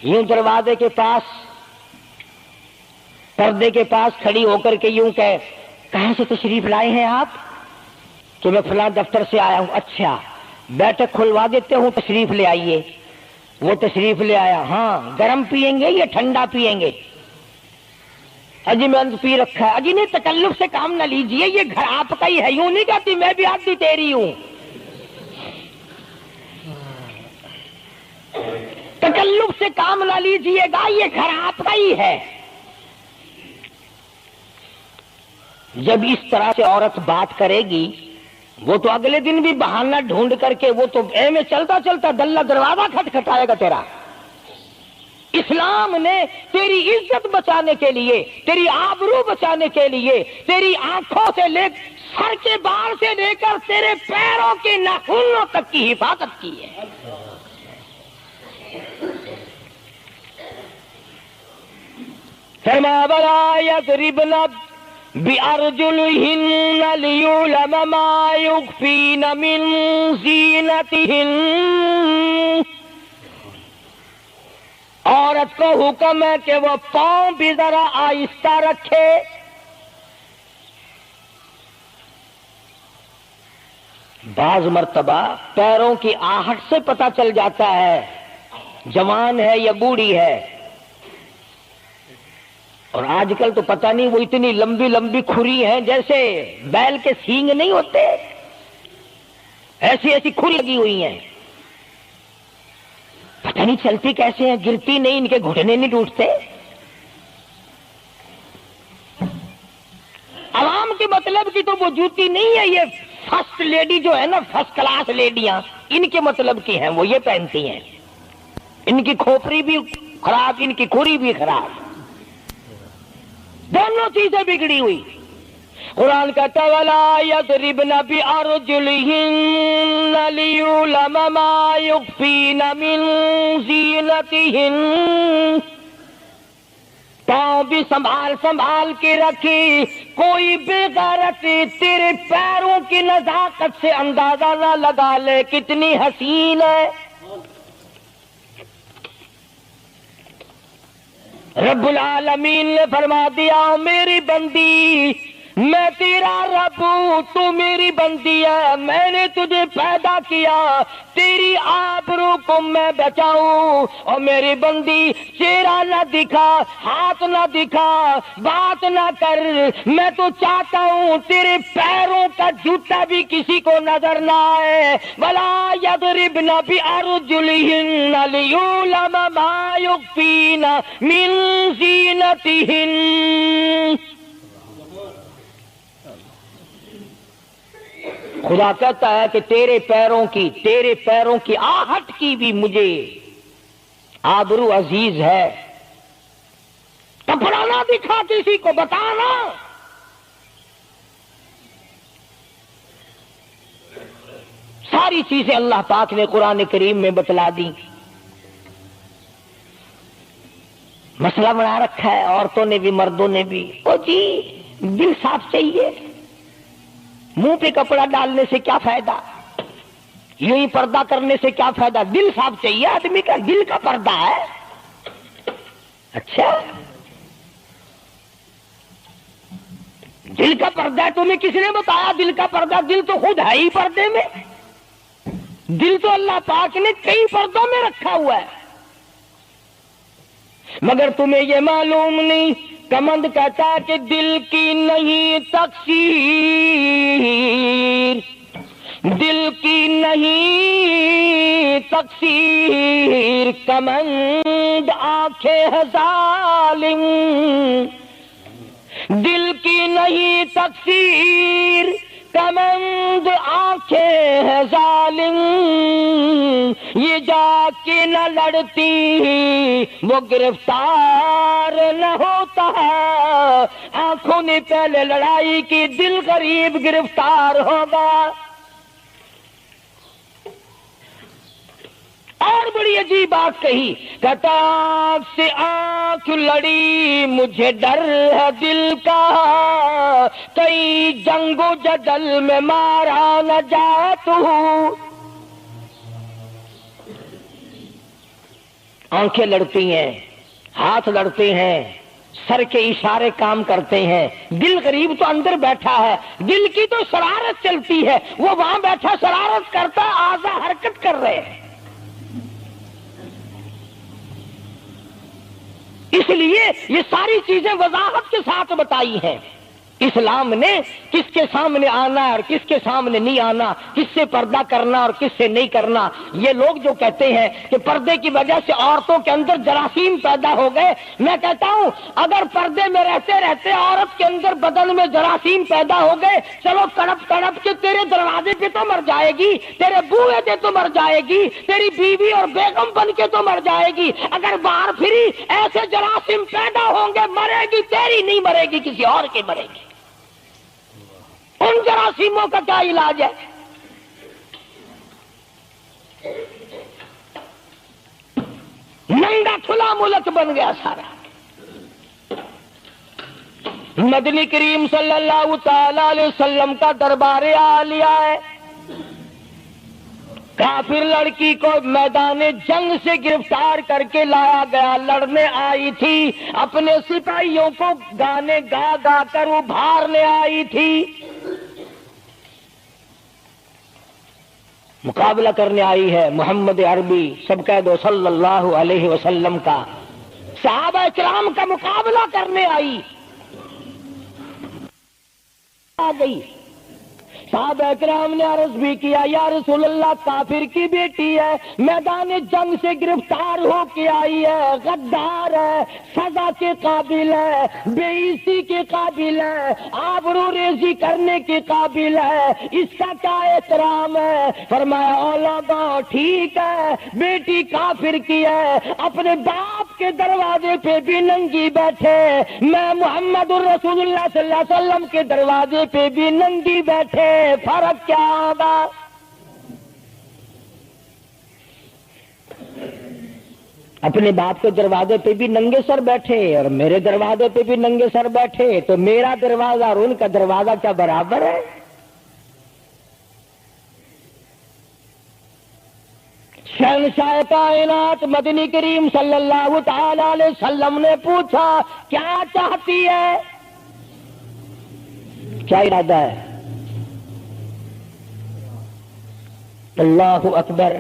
یوں دروازے کے پاس، پردے کے پاس کھڑی ہو کر کے یوں کہے کہاں سے تشریف لائے ہیں آپ، تو میں فلاں دفتر سے آیا ہوں، اچھا بیٹھک کھلوا دیتے ہوں، تشریف لے آئیے، وہ تشریف لے آیا، ہاں گرم پیئیں گے یا ٹھنڈا پیئیں گے، اجی میں پی رکھا ہے، اجی نہیں تکلف سے کام نہ لیجئے، یہ گھر آپ کا ہی ہے، یوں نہیں کہتی میں بھی آدھی تیری ہوں، تکلف سے کام نہ لیجئے گا، یہ گھر آپ کا ہی ہے۔ جب اس طرح سے عورت بات کرے گی، وہ تو اگلے دن بھی بہانہ ڈھونڈ کر کے، وہ تو اے میں چلتا چلتا دلہ دروازہ کھٹکھٹائے گا تیرا۔ اسلام نے تیری عزت بچانے کے لیے، تیری آبرو بچانے کے لیے، تیری آنکھوں سے لے سر کے بال سے لے کر تیرے پیروں کے ناخنوں تک کی حفاظت کی ہے۔ فرمایا وَلَا يَضْرِبْنَ بِأَرْجُلِهِنَّ لِيُعْلَمَ مَا يُخْفِينَ مِنْ زِينَتِهِنَّ، عورت کو حکم ہے کہ وہ پاؤں بھی ذرا آہستہ رکھے، بعض مرتبہ پیروں کی آہٹ سے پتہ چل جاتا ہے جوان ہے یا بوڑھی ہے، اور آج کل تو پتہ نہیں وہ اتنی لمبی لمبی کھری ہیں جیسے بیل کے سینگ نہیں ہوتے، ایسی ایسی کھری لگی ہوئی ہیں، پتہ نہیں چلتی کیسے ہیں، گرتی نہیں، ان کے گھٹنے نہیں ٹوٹتے۔ عوام کے مطلب کی تو وہ جوتی نہیں ہے، یہ فرسٹ لیڈی جو ہے نا، فرسٹ کلاس لیڈیاں، ان کے مطلب کی ہیں، وہ یہ پہنتی ہیں۔ ان کی کھوپڑی بھی خراب، ان کی کھری بھی خراب، دونوں چیزیں بگڑی ہوئی۔ قرآن کہتا ہے وَلَا يَضْرِبْنَ بِأَرْجُلِهِنَّ لِيُعْلَمَ مَا يُخْفِينَ مِنْ زِينَتِهِنَّ، پاؤں بھی سنبھال سنبھال کے رکھی، کوئی بے غیرت تیرے پیروں کی نزاکت سے اندازہ نہ لگا لے کتنی حسین ہے۔ رب العالمین نے فرما دیا میری بندی، میں تیرا رب ہوں، تو میری بندی ہے، میں نے تجھے پیدا کیا تیری آبرو کو میں بچاؤں، اور میری بندی چہرہ نہ دکھا، ہاتھ نہ دکھا، بات نہ کر، میں تو چاہتا ہوں تیرے پیروں کا جوتا بھی کسی کو نظر نہ آئے۔ وَلَا يَضْرِبْنَ بِأَرْجُلِهِنَّ لِيُعْلَمَ مَا يُخْفِينَ مِنْ زِينَتِهِنَّ۔ خدا کہتا ہے کہ تیرے پیروں کی آہٹ کی بھی مجھے آبرو عزیز ہے، کپڑا نہ دکھا کسی کو، بتانا۔ ساری چیزیں اللہ پاک نے قرآن کریم میں بتلا دی۔ مسئلہ بنا رکھا ہے عورتوں نے بھی مردوں نے بھی، او جی دل صاف چاہیے، منہ پہ کپڑا ڈالنے سے کیا فائدہ، یوں ہی پردہ کرنے سے کیا فائدہ، دل صاف چاہیے آدمی کا، دل کا پردہ ہے۔ اچھا دل کا پردہ ہے، تمہیں کس نے بتایا دل کا پردہ؟ دل تو خود ہے ہی پردے میں، دل تو اللہ پاک نے کئی پردوں میں رکھا ہوا ہے، مگر تمہیں یہ معلوم نہیں۔ کمند کہتا ہے کہ دل کی نہیں تقصیر، دل کی نہیں تقصیر، کمند آنکھیں ہے ظالم، دل کی نہیں تقصیر، کمند آنکھیں ہے ظالم، یہ جا کے نہ لڑتی وہ گرفتار نہ ہوتا، آنکھوں نے پہلے لڑائی کی، دل غریب گرفتار ہوگا۔ اور بڑی عجیب بات کہی، کہتا آنکھ سے آنکھ لڑی مجھے ڈر ہے دل کا، کئی جنگ و جدل میں مارا نہ جائے تو۔ آنکھیں لڑتی ہیں، ہاتھ لڑتے ہیں، سر کے اشارے کام کرتے ہیں، دل غریب تو اندر بیٹھا ہے، دل کی تو شرارت چلتی ہے، وہ وہاں بیٹھا شرارت کرتا، اعضا حرکت کر رہے ہیں۔ اس لیے یہ ساری چیزیں وضاحت کے ساتھ بتائی ہیں۔ اسلام نے کس کے سامنے آنا اور کس کے سامنے نہیں آنا، کس سے پردہ کرنا اور کس سے نہیں کرنا۔ یہ لوگ جو کہتے ہیں کہ پردے کی وجہ سے عورتوں کے اندر جراثیم پیدا ہو گئے، میں کہتا ہوں اگر پردے میں رہتے رہتے عورت کے اندر بدن میں جراثیم پیدا ہو گئے، چلو تڑپ تڑپ کے تیرے دروازے پہ تو مر جائے گی، تیرے بوئے پہ تو مر جائے گی، تیری بیوی اور بیگم بن کے تو مر جائے گی۔ اگر باہر پھری ایسے جراثیم پیدا ہوں گے، مرے گی تیری نہیں مرے گی، کسی اور کی مرے گی۔ ان جراثیموں کا کیا علاج ہے؟ ننگا کھلا ملک بن گیا سارا۔ مدنی کریم صلی اللہ تعالی علیہ وسلم کا دربار عالیہ ہے، کافر لڑکی کو میدان جنگ سے گرفتار کر کے لایا گیا، لڑنے آئی تھی، اپنے سپاہیوں کو گانے گا گا کر ابھارنے آئی تھی، مقابلہ کرنے آئی ہے۔ محمد عربی سب کہہ دو صلی اللہ علیہ وسلم کا صحابہ کرام کا مقابلہ کرنے آئی، آ گئی۔ صحابہ کرام نے عرض بھی کیا یا رسول اللہ کافر کی بیٹی ہے، میدان جنگ سے گرفتار ہو کے آئی ہے، غدار ہے، سزا کے قابل ہے، بے عزتی کے قابل ہے، آبرو ریزی کرنے کے قابل ہے، اس کا کیا احترام ہے؟ فرمایا اولادا ٹھیک ہے، بیٹی کافر کی ہے، اپنے باپ کے دروازے پہ بھی ننگی بیٹھے، میں محمد الرسول اللہ صلی اللہ علیہ وسلم کے دروازے پہ بھی ننگی بیٹھے، فرق کیا ہوگا؟ اپنے باپ کے دروازے پہ بھی ننگے سر بیٹھے اور میرے دروازے پہ بھی ننگے سر بیٹھے، تو میرا دروازہ اور ان کا دروازہ کیا برابر ہے؟ شہنشاہ کائنات مدنی کریم صلی اللہ تعالی علیہ وسلم نے پوچھا کیا چاہتی ہے، کیا ارادہ ہے؟ اللہ اکبر۔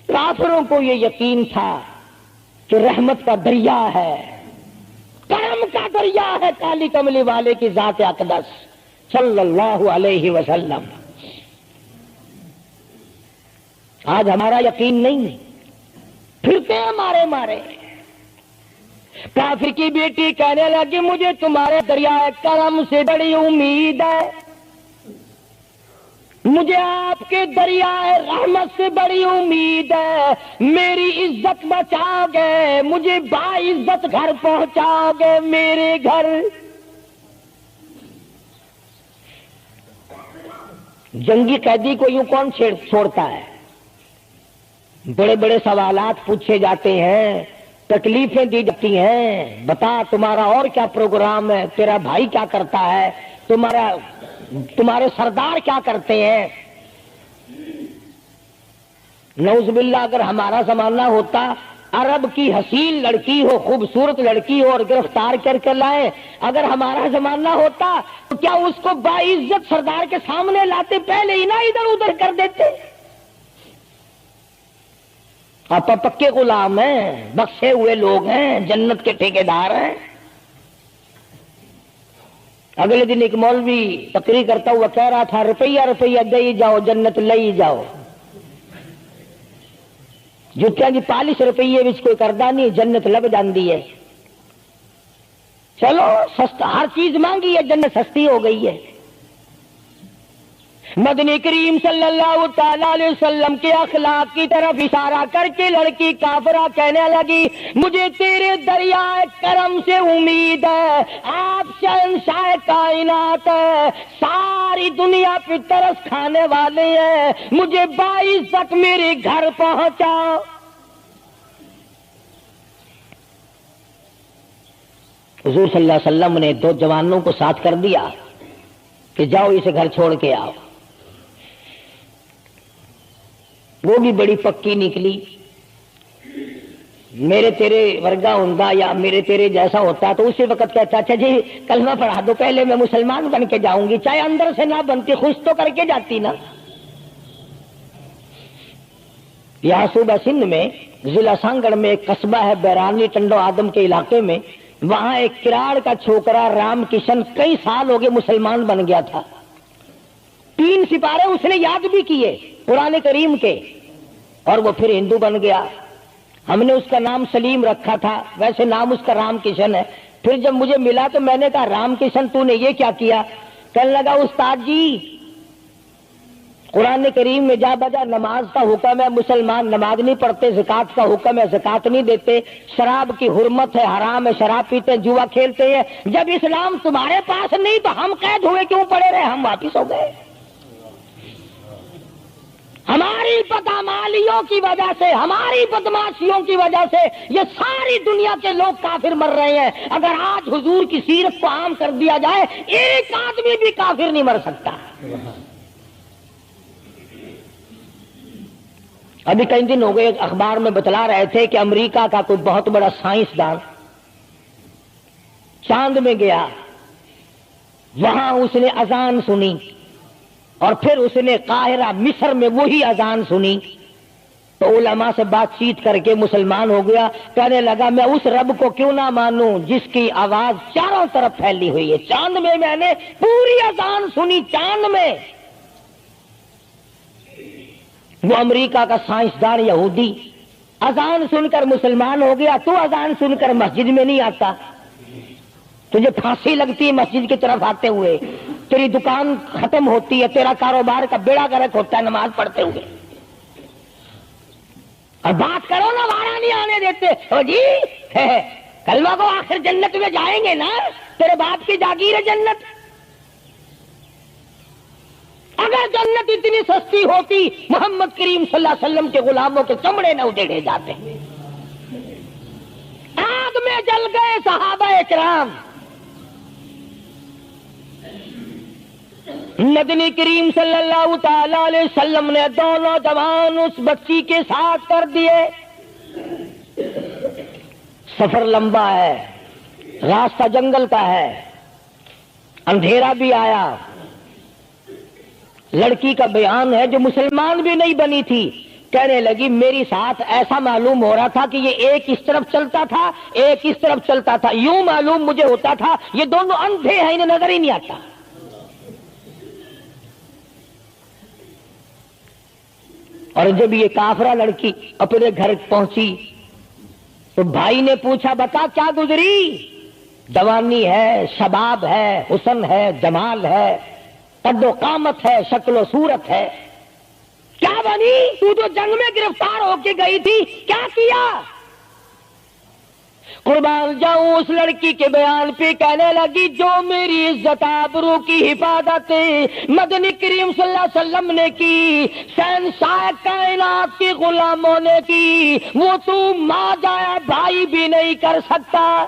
کافروں کو یہ یقین تھا کہ رحمت کا دریا ہے، کرم کا دریا ہے کالی کملی والے کی ذات اقدس صلی اللہ علیہ وسلم۔ آج ہمارا یقین نہیں، پھرتے ہیں مارے مارے۔ کافر کی بیٹی کہنے لگی مجھے تمہارے دریائے کرم سے بڑی امید ہے، مجھے آپ کے دریائے رحمت سے بڑی امید ہے، میری عزت بچاؤ گے، مجھے باعزت گھر پہنچاؤ گے، میرے گھر۔ جنگی قیدی کو یوں کون چھوڑتا ہے؟ بڑے بڑے سوالات پوچھے جاتے ہیں، تکلیفیں دی جاتی ہیں، بتا تمہارا اور کیا پروگرام ہے، تیرا بھائی کیا کرتا ہے، تمہارے سردار کیا کرتے ہیں۔ نعوذ باللہ اگر ہمارا زمانہ ہوتا، عرب کی حسین لڑکی ہو، خوبصورت لڑکی ہو اور گرفتار کر کے لائے، اگر ہمارا زمانہ ہوتا تو کیا اس کو باعزت سردار کے سامنے لاتے؟ پہلے ہی نہ ادھر ادھر کر دیتے۔ آپ پکے غلام ہیں، بخشے ہوئے لوگ ہیں، جنت کے ٹھیکیدار ہیں۔ اگلے دن ایک مولوی تقریر کرتا ہوا کہہ رہا تھا روپیہ روپیہ دے ہی جاؤ جنت لے ہی جاؤ۔ جوتیاں کی پالش روپیے وچ کوئی کردا نہیں، جنت لب جاندی ہے۔ چلو سستا، ہر چیز مانگی ہے، جنت سستی ہو گئی ہے۔ مدنی کریم صلی اللہ تعالی علیہ وسلم کے اخلاق کی طرف اشارہ کر کے لڑکی کافرہ کہنے لگی مجھے تیرے دریائے کرم سے امید ہے، آپ شہنشاہ کائنات ہے، ساری دنیا پہ ترس کھانے والے ہیں، مجھے باعزت میرے گھر پہنچا۔ حضور صلی اللہ علیہ وسلم نے دو جوانوں کو ساتھ کر دیا کہ جاؤ اسے گھر چھوڑ کے آؤ۔ وہ بھی بڑی پکی نکلی، میرے تیرے ورگا ہوندا یا میرے تیرے جیسا ہوتا تو اسی وقت کہتا اچھا جی کلمہ پڑھا دو، پہلے میں مسلمان بن کے جاؤں گی، چاہے اندر سے نہ بنتی خوش تو کر کے جاتی نا۔ یہاں صوبہ سندھ میں ضلع سانگڑ میں ایک قصبہ ہے بیرانی ٹنڈو آدم کے علاقے میں، وہاں ایک کراڑ کا چھوکرا رام کشن کئی سال ہو گئے مسلمان بن گیا تھا، 3 سپارے اس نے یاد بھی کیے قرآن کریم کے، اور وہ پھر ہندو بن گیا۔ ہم نے اس کا نام سلیم رکھا تھا، ویسے نام اس کا رام کشن ہے۔ پھر جب مجھے ملا تو میں نے کہا رام کشن تو نے یہ کیا کیا؟ کہنے لگا استاد جی قرآن کریم میں جا بجا نماز کا حکم ہے، مسلمان نماز نہیں پڑھتے، زکات کا حکم ہے زکات نہیں دیتے، شراب کی حرمت ہے حرام ہے شراب پیتے ہیں، جوا کھیلتے ہیں، جب اسلام تمہارے پاس نہیں تو ہم قید ہوئے کیوں پڑے رہے؟ ہم واپس ہو گئے۔ ہماری بدعمالیوں کی وجہ سے، ہماری بدماشیوں کی وجہ سے یہ ساری دنیا کے لوگ کافر مر رہے ہیں۔ اگر آج حضور کی سیرت کو عام کر دیا جائے ایک آدمی بھی کافر نہیں مر سکتا۔ ابھی کئی دن ہو گئے اخبار میں بتلا رہے تھے کہ امریکہ کا کوئی بہت بڑا سائنسدان چاند میں گیا، وہاں اس نے اذان سنی اور پھر اس نے قاہرہ مصر میں وہی اذان سنی، تو علماء سے بات چیت کر کے مسلمان ہو گیا. کہنے لگا میں اس رب کو کیوں نہ مانوں جس کی آواز چاروں طرف پھیلی ہوئی ہے. چاند میں نے پوری اذان سنی. چاند میں وہ امریکہ کا سائنسدان یہودی اذان سن کر مسلمان ہو گیا. تو اذان سن کر مسجد میں نہیں آتا, تجھے پھانسی لگتی ہے مسجد کی طرف آتے ہوئے, تیری دکان ختم ہوتی ہے, تیرا کاروبار کا بیڑا غرق ہوتا ہے نماز پڑھتے ہوئے. اور بات کرو نا وارا نہیں آنے دیتے. او جی کلمہ کو آخر جنت میں جائیں گے نا, تیرے باپ کی جاگیر ہے جنت. اگر جنت اتنی سستی ہوتی محمد کریم صلی اللہ علیہ وسلم کے غلاموں کے چمڑے نہ ادھیڑے جاتے. آگ میں جل گئے صحابہ کرام. نبی کریم صلی اللہ تعالی علیہ وسلم نے دونوں جوان اس بچی کے ساتھ کر دیے. سفر لمبا ہے, راستہ جنگل کا ہے, اندھیرا بھی آیا. لڑکی کا بیان ہے جو مسلمان بھی نہیں بنی تھی, کہنے لگی میری ساتھ ایسا معلوم ہو رہا تھا کہ یہ ایک اس طرف چلتا تھا ایک اس طرف چلتا تھا. یوں معلوم مجھے ہوتا تھا یہ دونوں اندھے ہیں, انہیں نظر ہی نہیں آتا. اور جب یہ کافرہ لڑکی اپنے گھر پہنچی تو بھائی نے پوچھا بتا کیا گزری؟ جوانی ہے, شباب ہے, حسن ہے, جمال ہے, قد و قامت ہے, شکل و صورت ہے. کیا بنی؟ تو جو جنگ میں گرفتار ہو کے گئی تھی کیا کیا؟ قربان جاؤں اس لڑکی کے بیان پہ کہنے لگی جو میری عزت آبرو کی حفاظت مدنی کریم صلی اللہ علیہ وسلم نے کی, شہنشاہ کائنات کے غلاموں نے کی, وہ تو ماں جایا بھائی بھی نہیں کر سکتا.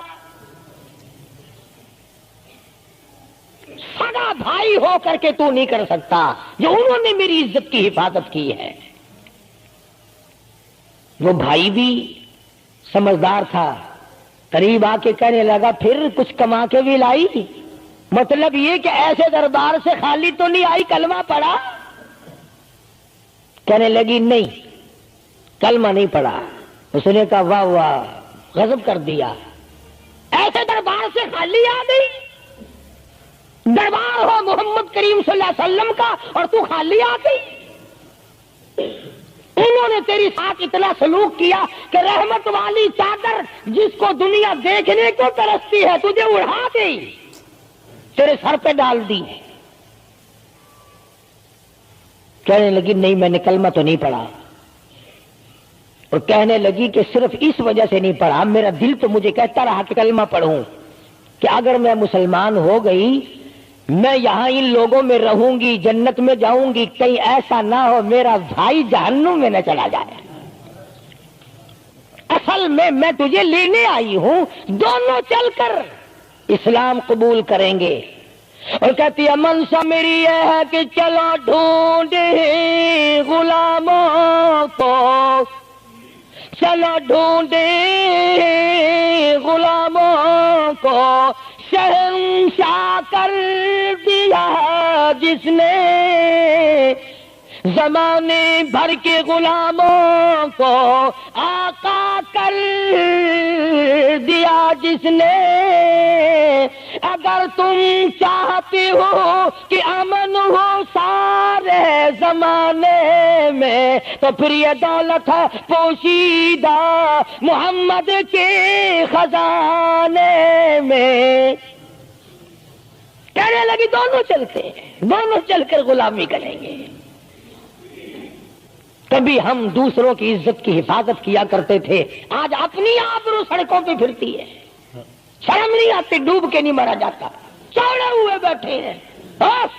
سگا بھائی ہو کر کے تو نہیں کر سکتا جو انہوں نے میری عزت کی حفاظت کی ہے. وہ بھائی بھی سمجھدار تھا, قریب آ کے کہنے لگا پھر کچھ کما کے بھی لائی؟ مطلب یہ کہ ایسے دربار سے خالی تو نہیں آئی, کلمہ پڑھا؟ کہنے لگی نہیں کلمہ نہیں پڑھا. اس نے کہا واہ واہ, غضب کر دیا. ایسے دربار سے خالی آ گئی؟ دربار ہو محمد کریم صلی اللہ علیہ وسلم کا اور تو خالی آ گئی. انہوں نے تیری ساتھ اتنا سلوک کیا کہ رحمت والی چادر جس کو دنیا دیکھنے کو ترستی ہے تجھے اڑا گئی, تیرے سر پہ ڈال دی. کہنے لگی نہیں میں نے کلمہ تو نہیں پڑھا. اور کہنے لگی کہ صرف اس وجہ سے نہیں پڑھا, میرا دل تو مجھے کہتا رہا کہ کلمہ پڑھوں, کہ اگر میں مسلمان ہو گئی میں یہاں ان لوگوں میں رہوں گی, جنت میں جاؤں گی, کہیں ایسا نہ ہو میرا بھائی جہنم میں نہ چلا جائے. اصل میں تجھے لینے آئی ہوں, دونوں چل کر اسلام قبول کریں گے. اور کہتی ہے منشا میری یہ ہے کہ چلو ڈھونڈے غلاموں کو, چلو ڈھونڈے غلاموں کو, شہنشاہ کر دیا جس نے زمانے بھر کے غلاموں کو, آقا کر دیا جس نے. اگر تم چاہتے ہو کہ امن ہو سارے زمانے میں تو پھر یہ دولت ہے پوشیدہ محمد کے خزانے میں. کہنے لگی دونوں چلتے ہیں, دونوں چل کر غلامی کریں گے. کبھی ہم دوسروں کی عزت کی حفاظت کیا کرتے تھے, آج اپنی آبرو سڑکوں پہ پھرتی ہے. شرم نہیں آتی, ڈوب کے نہیں مرا جاتا, چوڑے ہوئے بیٹھے ہیں.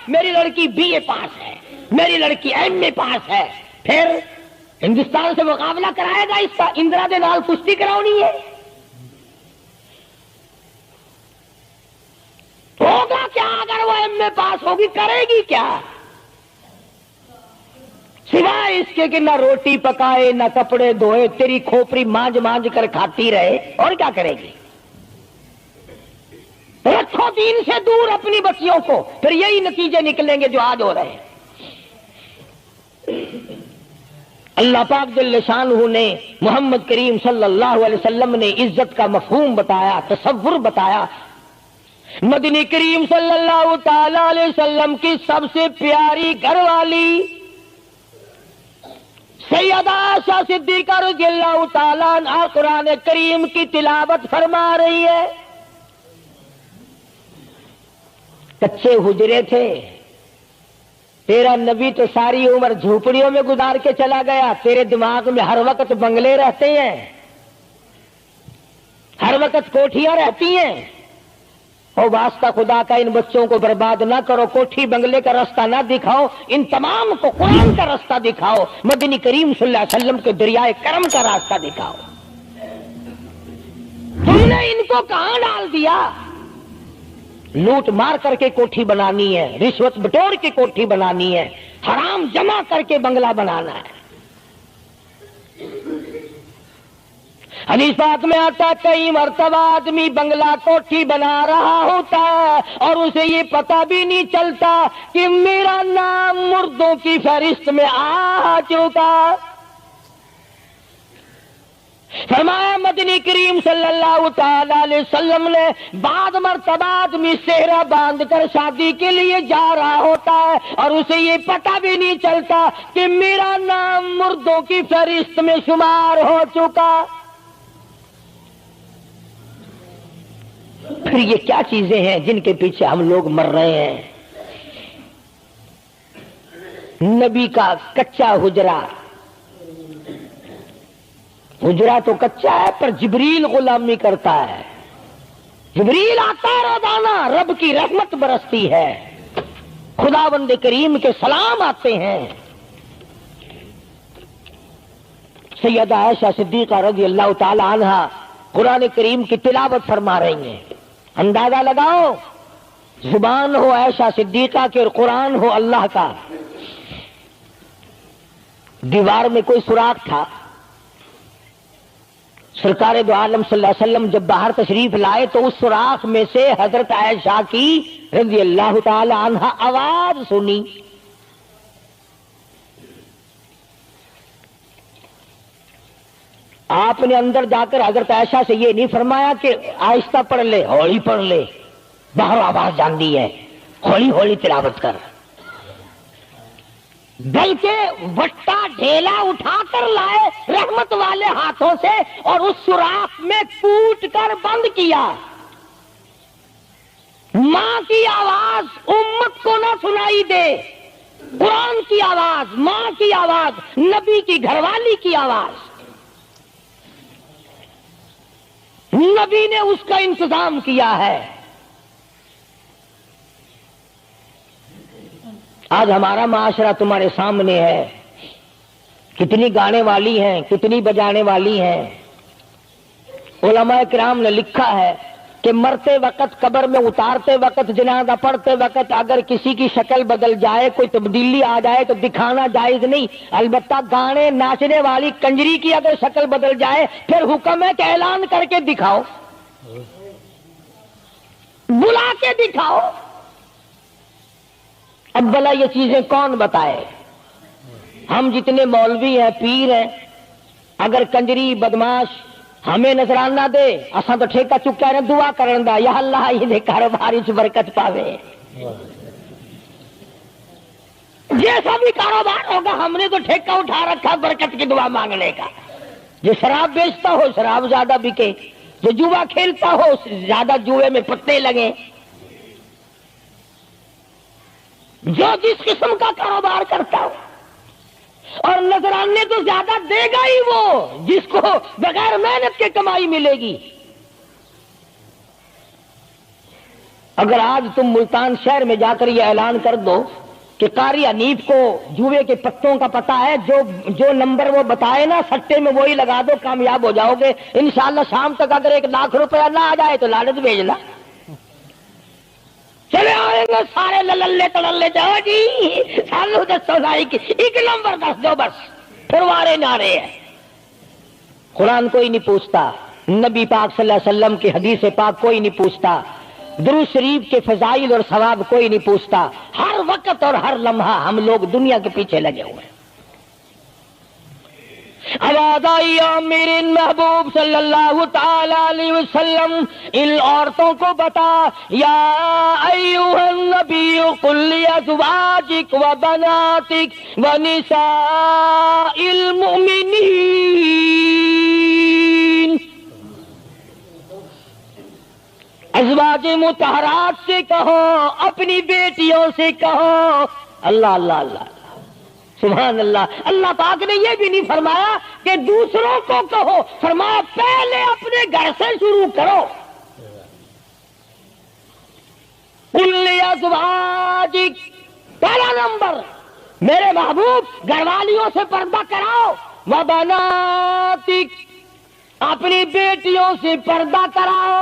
میری لڑکی بی اے پاس ہے, میری لڑکی ایم اے پاس ہے, پھر ہندوستان سے مقابلہ کرائے گا اس کا, اندرا دے نال کشتی کراؤنی ہے. ہوگا کیا اگر وہ ایم اے پاس ہوگی, کرے گی کیا سوائے اس کے کہ نہ روٹی پکائے نہ کپڑے دھوئے, تیری کھوپڑی مانج مانج کر کھاتی رہے, اور کیا کرے گی. رکھو دین سے دور اپنی بچیوں کو, پھر یہی نتیجے نکلیں گے جو آج ہو رہے ہیں. اللہ پاک جل شانہ نے محمد کریم صلی اللہ علیہ وسلم نے عزت کا مفہوم بتایا، تصور بتایا۔ مدنی کریم صلی اللہ تعالی علیہ وسلم کی سب سے پیاری گھر والی سیدہ عائشہ صدیقہ رضی اللہ تعالی عنہا قرآن کریم کی تلاوت فرما رہی ہے۔ کچے حجرے تھے، تیرا نبی تو ساری عمر جھوپڑیوں میں گزار کے چلا گیا، تیرے دماغ میں ہر وقت بنگلے رہتے ہیں، ہر وقت کوٹھیاں رہتی ہیں۔ اور واسطہ خدا کا ان بچوں کو برباد نہ کرو، کوٹھی بنگلے کا راستہ نہ دکھاؤ، ان تمام کو قرآن کا راستہ دکھاؤ، مدنی کریم صلی اللہ علیہ وسلم کے دریائے کرم کا راستہ دکھاؤ۔ تم نے ان کو کہاں ڈال دیا؟ لوٹ مار کر کے کوٹھی بنانی ہے، رشوت بٹور کے کوٹھی بنانی ہے، حرام جمع کر کے بنگلہ بنانا ہے۔ حدیث پاک میں آتا ہے کئی مرتبہ آدمی بنگلہ کوٹھی بنا رہا ہوتا ہے اور اسے یہ پتہ بھی نہیں چلتا کہ میرا نام مردوں کی فہرست میں آ چکا۔ فرمایا مدنی کریم صلی اللہ تعالی علیہ وسلم نے بعد مرتبہ آدمی صحرا باندھ کر شادی کے لیے جا رہا ہوتا ہے اور اسے یہ پتہ بھی نہیں چلتا کہ میرا نام مردوں کی فہرست میں شمار ہو چکا۔ پھر یہ کیا چیزیں ہیں جن کے پیچھے ہم لوگ مر رہے ہیں؟ نبی کا کچا حجرہ، حجرہ تو کچا ہے پر جبریل غلامی کرتا ہے، جبریل آتا ہے روزانہ، رب کی رحمت برستی ہے، خداوند کریم کے سلام آتے ہیں۔ سیدہ عائشہ صدیقہ رضی اللہ تعالی عنہا قرآن کریم کی تلاوت فرما رہی ہیں۔ اندازہ لگاؤ، زبان ہو عائشہ صدیقہ کے اور قرآن ہو اللہ کا۔ دیوار میں کوئی سوراخ تھا، سرکار دو عالم صلی اللہ علیہ وسلم جب باہر تشریف لائے تو اس سوراخ میں سے حضرت عائشہ کی رضی اللہ تعالی عنہا آواز سنی۔ آپ نے اندر جا کر حضرت عائشہ سے یہ نہیں فرمایا کہ آہستہ پڑھ لے، ہولی پڑھ لے، باہر آواز جاندی ہے، ہولی ہولی تلاوت کر، بلکہ وٹا ڈھیلا اٹھا کر لائے رحمت والے ہاتھوں سے اور اس سوراخ میں کوٹ کر بند کیا۔ ماں کی آواز امت کو نہ سنائی دے، قرآن کی آواز، ماں کی آواز، نبی کی گھر والی کی آواز، نبی نے اس کا انتظام کیا ہے۔ آج ہمارا معاشرہ تمہارے سامنے ہے، کتنی گانے والی ہیں، کتنی بجانے والی ہیں۔ علماء کرام نے لکھا ہے کہ مرتے وقت، قبر میں اتارتے وقت، جنازہ پڑھتے وقت اگر کسی کی شکل بدل جائے، کوئی تبدیلی آ جائے تو دکھانا جائز نہیں، البتہ گانے ناچنے والی کنجری کی اگر شکل بدل جائے پھر حکم ہے کہ اعلان کر کے دکھاؤ، بلا کے دکھاؤ۔ اب بھلا یہ چیزیں کون بتائے؟ ہم جتنے مولوی ہیں، پیر ہیں، اگر کنجری بدماش ہمیں نظرانہ دے، اساں تو ٹھیکہ چکا رہے، دعا کرن دا یا اللہ یہ کاروبار وچ برکت پاوے۔ جیسا بھی کاروبار ہوگا ہم نے تو ٹھیکہ اٹھا رکھا برکت کی دعا مانگنے کا۔ جو شراب بیچتا ہو شراب زیادہ بکے، جو جوا کھیلتا ہو زیادہ جوئے میں پتے لگے، جو جس قسم کا کاروبار کرتا ہو، اور نذرانے تو زیادہ دے گا ہی وہ جس کو بغیر محنت کے کمائی ملے گی۔ اگر آج تم ملتان شہر میں جا کر یہ اعلان کر دو کہ قاری حنیف کو جوئے کے پتوں کا پتہ ہے، جو نمبر وہ بتائے نا سٹے میں وہی لگا دو، کامیاب ہو جاؤ گے انشاءاللہ۔ شام تک اگر 1 لاکھ روپیہ نہ آ جائے تو لالچ بھیجنا، چلے آئیں گے سارے للے تڑلے جاؤ جی سانو دسو سائی کی 1 نمبر دس دو بس، پھر وارے نعرے ہیں۔ قرآن کوئی نہیں پوچھتا، نبی پاک صلی اللہ علیہ وسلم کی حدیث پاک کوئی نہیں پوچھتا، درود شریف کے فضائل اور ثواب کوئی نہیں پوچھتا۔ ہر وقت اور ہر لمحہ ہم لوگ دنیا کے پیچھے لگے ہوئے ہیں۔ میرے محبوب صلی اللہ تعالی علیہ وسلم ان عورتوں کو بتا، یا ایھا النبی قل لازواجک و بناتک و نساء المؤمنین، ازواج مطہرات سے کہو، اپنی بیٹیوں سے کہو۔ اللہ اللہ اللہ سبحان اللہ۔ اللہ پاک نے یہ بھی نہیں فرمایا کہ دوسروں کو کہو، فرمایا پہلے اپنے گھر سے شروع کرو۔ قل لازواجک، پہلا نمبر میرے محبوب گھر والیوں سے پردہ کراؤ، وبناتک، اپنی بیٹیوں سے پردہ کراؤ۔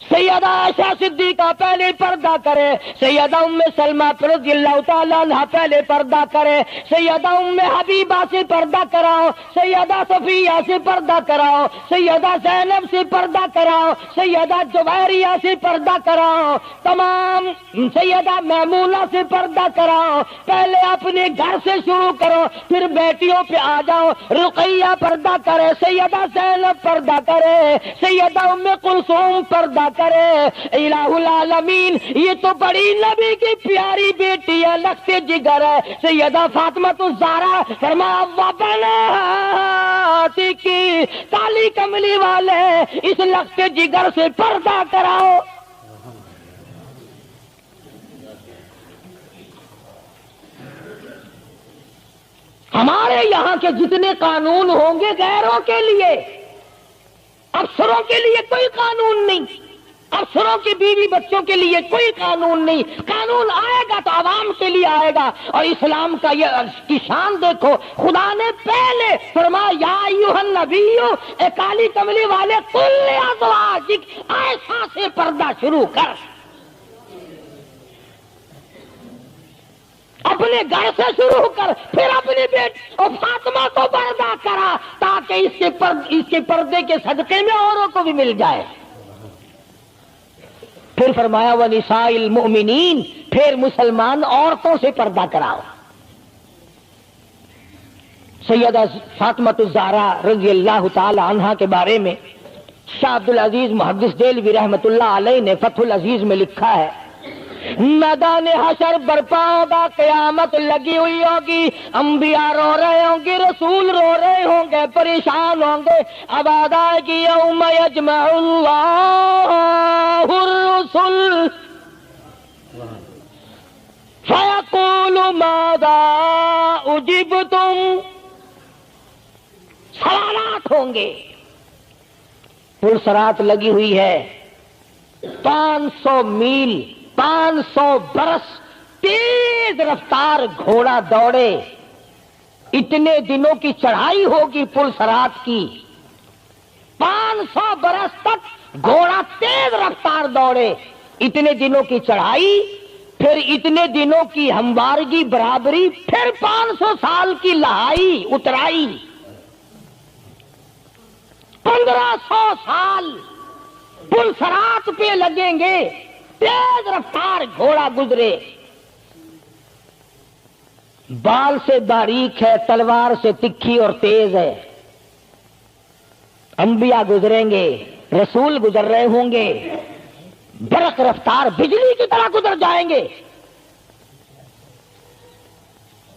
سیدہ عائشہ صدیقہ پہلے پردہ کرے، سیدہ ام سلمہ رضی اللہ تعالیٰ عنہ پہلے پردہ کرے، سیدہ ام حبیبہ سے پردہ کراؤ، سیدہ صفیہ سے پردہ کراؤ، سیدہ زینب سے پردہ کراؤ، سیدہ جویریہ سے پردہ کراؤ، تمام سیدہ میمونہ سے پردہ کراؤ۔ پہلے اپنے گھر سے شروع کرو، پھر بیٹیوں پہ آ جاؤ۔ رقیہ پردہ کرے، سیدہ زینب پردہ کرے، سیدہ ام کلثوم پردہ کرے۔ الہ العالمین، یہ تو بڑی نبی کی پیاری بیٹی ہے، لخت جگر ہے، سیدہ فاطمہ الزہرا۔ فرمایا وبناتک، کالی کملی والے اس لخت جگر سے پردہ کراؤ۔ ہمارے یہاں کے جتنے قانون ہوں گے غیروں کے لیے، افسروں کے لیے کوئی قانون نہیں، افسروں کی بیوی بچوں کے لیے کوئی قانون نہیں۔ قانون آئے گا تو عوام کے لیے آئے گا۔ اور اسلام کا یہ کی شان دیکھو، خدا نے پہلے فرمایا یا ایھا النبی، اے کالی کملی والے، قل لازواجک، عائشہ سے پردہ شروع کر، اپنے گھر سے شروع کر، پھر اپنی بیٹی اور فاطمہ کو پردہ کرا، تاکہ اس کے پردے کے صدقے میں اوروں کو بھی مل جائے۔ پھر فرمایا وَنِسَاءِ الْمُؤْمِنِينَ، پھر مسلمان عورتوں سے پردہ کراؤ۔ سیدہ فاطمہ الزہرا رضی اللہ تعالی عنہا کے بارے میں شاہ عبد العزیز محدث دہلوی رحمۃ اللہ علیہ نے فتح العزیز میں لکھا ہے، میدان حشر برپا ہوگا، قیامت لگی ہوئی ہوگی، انبیاء رو رہے ہوں گے، رسول رو رہے ہوں گے، پریشان ہوں گے۔ اب آئے گی یوم یجمع اللہ الرسل فیقول ماذا اجبتم، سوالات ہوں گے۔ پلسرات لگی ہوئی ہے، 500 میل 500 برس تیز رفتار گھوڑا دوڑے، اتنے دنوں کی چڑھائی ہوگی پلسرات کی، 500 برس تک گھوڑا تیز رفتار دوڑے، اتنے دنوں کی چڑھائی، پھر اتنے دنوں کی ہموارگی برابری، پھر 500 سال کی لہائی اترائی، 1500 سال پلسرات پہ لگیں گے، تیز رفتار گھوڑا گزرے، بال سے باریک ہے، تلوار سے تکھی اور تیز ہے۔ انبیاء گزریں گے، رسول گزر رہے ہوں گے، برق رفتار بجلی کی طرح گزر جائیں گے،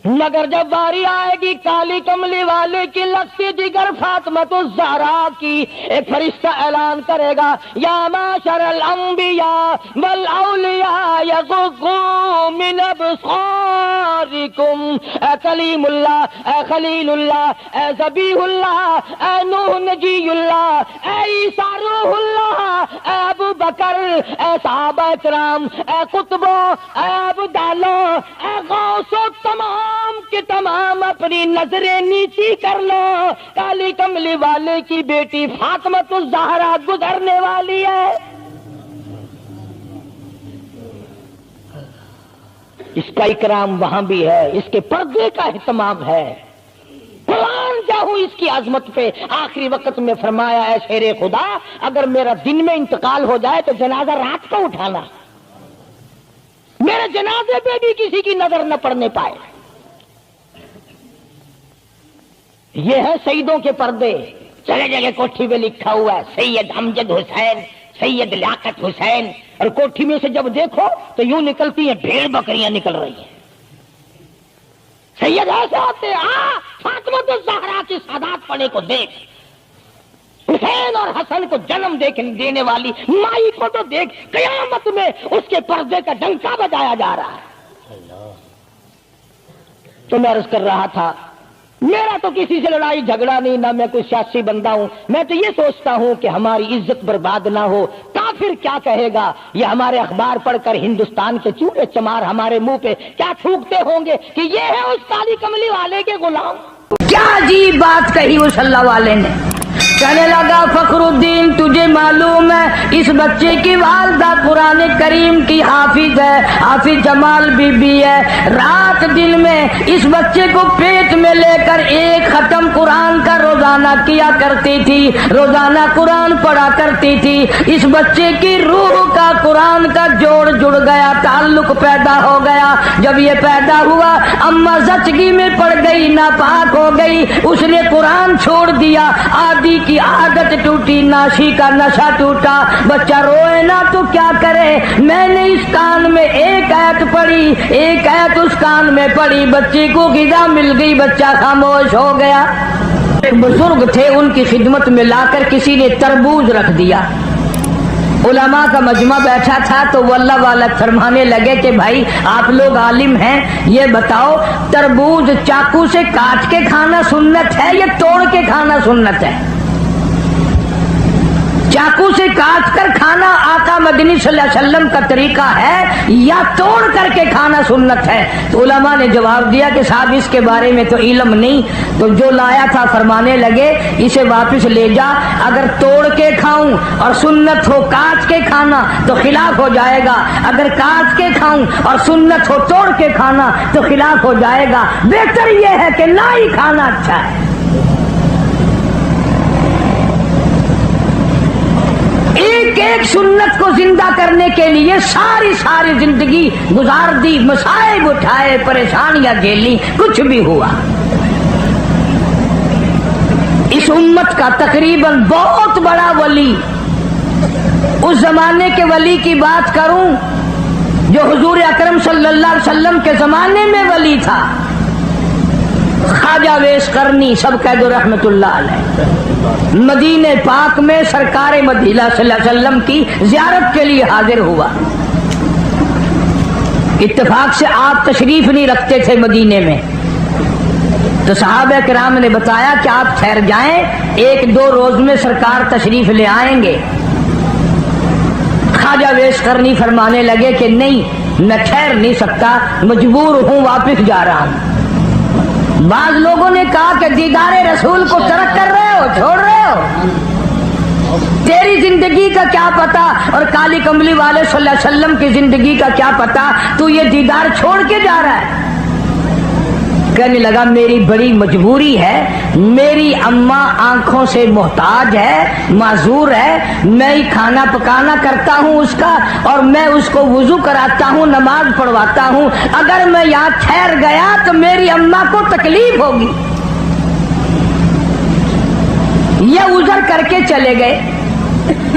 مگر جب باری آئے گی کالی کملی والے کی لگتی جگر فاطمہ الزہرا کی، ایک فرشتہ اعلان کرے گا یا معاشر الانبیاء والاولیاء یغضوا من ابصارکم، اے کلیم اللہ، اے خلیل اللہ، اے ذبیح اللہ، اے نوح نجی اللہ، اے عیسیٰ روح اللہ، اے ابو بکر، اے صحابہ کرام، اے قطبوں، اے ابدالوں، اے غوثوں، تمام کے تمام اپنی نظریں نیچی کر لو، کالی کملی والے کی بیٹی فاطمہ الزہرا گزرنے والی ہے۔ اس کا اکرام وہاں بھی ہے، اس کے پردے کا اہتمام ہے۔ قرآن جاؤ اس کی عظمت پہ، آخری وقت میں فرمایا اے شیر خدا، اگر میرا دن میں انتقال ہو جائے تو جنازہ رات کو اٹھانا، میرے جنازے پہ بھی کسی کی نظر نہ پڑنے پائے۔ یہ ہے سیدوں کے پردے. جگہ جگہ کوٹھی پہ لکھا ہوا ہے سید امجد حسین، سید لیاقت حسین، اور کوٹھی میں سے جب دیکھو تو یوں نکلتی ہیں بھیڑ بکریاں نکل رہی ہیں. سید ایسے ہوتے فاطمہ الزہرا کی سادات پڑے کو دیکھ، حسین اور حسن کو جنم دینے والی مائی کو تو دیکھ، قیامت میں اس کے پردے کا ڈنکا بجایا جا رہا ہے. تو میں عرض کر رہا تھا میرا تو کسی سے لڑائی جھگڑا نہیں، نہ میں کوئی سیاسی بندہ ہوں. میں تو یہ سوچتا ہوں کہ ہماری عزت برباد نہ ہو. کافر کیا کہے گا؟ یہ ہمارے اخبار پڑھ کر ہندوستان کے چوڑے چمار ہمارے منہ پہ کیا تھوکتے ہوں گے کہ یہ ہے اس کالی کملی والے کے غلام. کیا عجیب بات کہی اس اللہ والے نے. کہنے لگا فخر الدین تجھے معلوم ہے اس بچے کی والدہ قرآن کریم کی حافظ ہے، حافظ جمال بی بی ہے. رات دن میں اس بچے کو پیٹ میں لے کر ایک ختم قرآن کا روزانہ کیا کرتی تھی، روزانہ قرآن پڑھا کرتی تھی. اس بچے کی روح کا قرآن کا جوڑ جڑ گیا، تعلق پیدا ہو گیا. جب یہ پیدا ہوا اماں زچگی میں پڑ گئی، ناپاک ہو گئی، اس نے قرآن چھوڑ دیا. آدھی کی عادت ٹوٹی، ناشی کا نشہ ٹوٹا. بچہ روئے نا تو کیا کرے. میں نے اس کان میں ایک آیت پڑھی، ایک آیت اس کان میں پڑھی، بچے کو غذا مل گئی، بچہ خاموش ہو گیا. ایک بزرگ تھے ان کی خدمت میں لا کر کسی نے تربوز رکھ دیا. علماء کا مجمع بیٹھا تھا تو وہ اللہ والا فرمانے لگے کہ بھائی آپ لوگ عالم ہیں، یہ بتاؤ تربوز چاقو سے کاٹ کے کھانا سنت ہے یا توڑ کے کھانا سنت ہے؟ چاقو سے کاٹ کر کھانا آقا مدنی صلی اللہ علیہ وسلم کا طریقہ ہے یا توڑ کر کے کھانا سنت ہے؟ تو علماء نے جواب دیا کہ صاحب اس کے بارے میں تو علم نہیں. تو جو لایا تھا فرمانے لگے اسے واپس لے جا، اگر توڑ کے کھاؤں اور سنت ہو کاٹ کے کھانا تو خلاف ہو جائے گا، اگر کاٹ کے کھاؤں اور سنت ہو توڑ کے کھانا تو خلاف ہو جائے گا. بہتر یہ ہے کہ نہ ہی کھانا اچھا ہے. ایک سنت کو زندہ کرنے کے لیے ساری زندگی گزار دی، مصائب اٹھائے، پریشانیاں جھیلی، کچھ بھی ہوا. اس امت کا تقریباً بہت بڑا ولی، اس زمانے کے ولی کی بات کروں جو حضور اکرم صلی اللہ علیہ وسلم کے زمانے میں ولی تھا، خواجہ ویس قرنی سب کہہ دو رحمت اللہ علیہ. مدینہ پاک میں سرکار مدینہ صلی اللہ علیہ وسلم کی زیارت کے لیے حاضر ہوا. اتفاق سے آپ تشریف نہیں رکھتے تھے مدینے میں، تو صحابہ کرام نے بتایا کہ آپ ٹھہر جائیں، ایک دو روز میں سرکار تشریف لے آئیں گے. خواجہ ویس قرنی فرمانے لگے کہ نہیں میں ٹھہر نہیں سکتا، مجبور ہوں، واپس جا رہا ہوں. بعض لوگوں نے کہا کہ دیدار رسول کو ترک کر رہے ہو، چھوڑ رہے ہو، تیری زندگی کا کیا پتا اور کالی کملی والے صلی اللہ علیہ وسلم کی زندگی کا کیا پتا، تو یہ دیدار چھوڑ کے جا رہا ہے. کہنے لگا میری بڑی مجبوری ہے، میری اماں آنکھوں سے محتاج ہے، معذور ہے، میں ہی کھانا پکانا کرتا ہوں اس کا، اور میں اس کو وضو کراتا ہوں، نماز پڑھواتا ہوں. اگر میں یہاں ٹھہر گیا تو میری اماں کو تکلیف ہوگی. یہ عذر کر کے چلے گئے.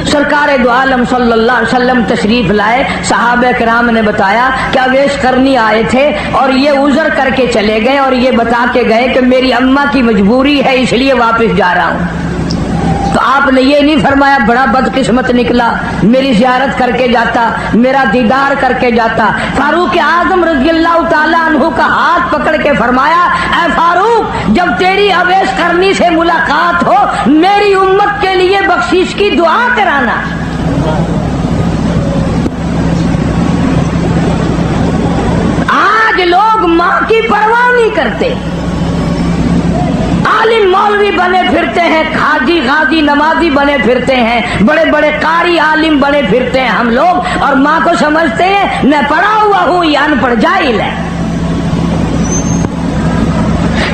سرکار دو عالم صلی اللہ علیہ وسلم تشریف لائے. صحابہ کرام نے بتایا کیا ویس کرنی آئے تھے اور یہ عذر کر کے چلے گئے اور یہ بتا کے گئے کہ میری اماں کی مجبوری ہے اس لیے واپس جا رہا ہوں. تو آپ نے یہ نہیں فرمایا بڑا بدقسمت نکلا، میری زیارت کر کے جاتا، میرا دیدار کر کے جاتا. فاروق اعظم رضی اللہ تعالیٰ عنہ کا ہاتھ پکڑ کے فرمایا اے فاروق جب تیری اویس کرنی سے ملاقات ہو میری امت کے لیے بخشش کی دعا کرانا. آج لوگ ماں کی پرواہ نہیں کرتے، عالم مولوی بنے پھرتے ہیں، حاجی غازی نمازی بنے پھرتے ہیں، بڑے بڑے قاری عالم بنے پھرتے ہیں ہم لوگ، اور ماں کو سمجھتے ہیں میں پڑھا ہوا ہوں یہ ان پڑھ جاہل ہے.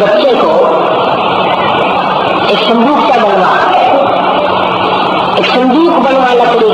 بچے کو ایک صندوق کا بنوا، ایک صندوق بنوا لکڑی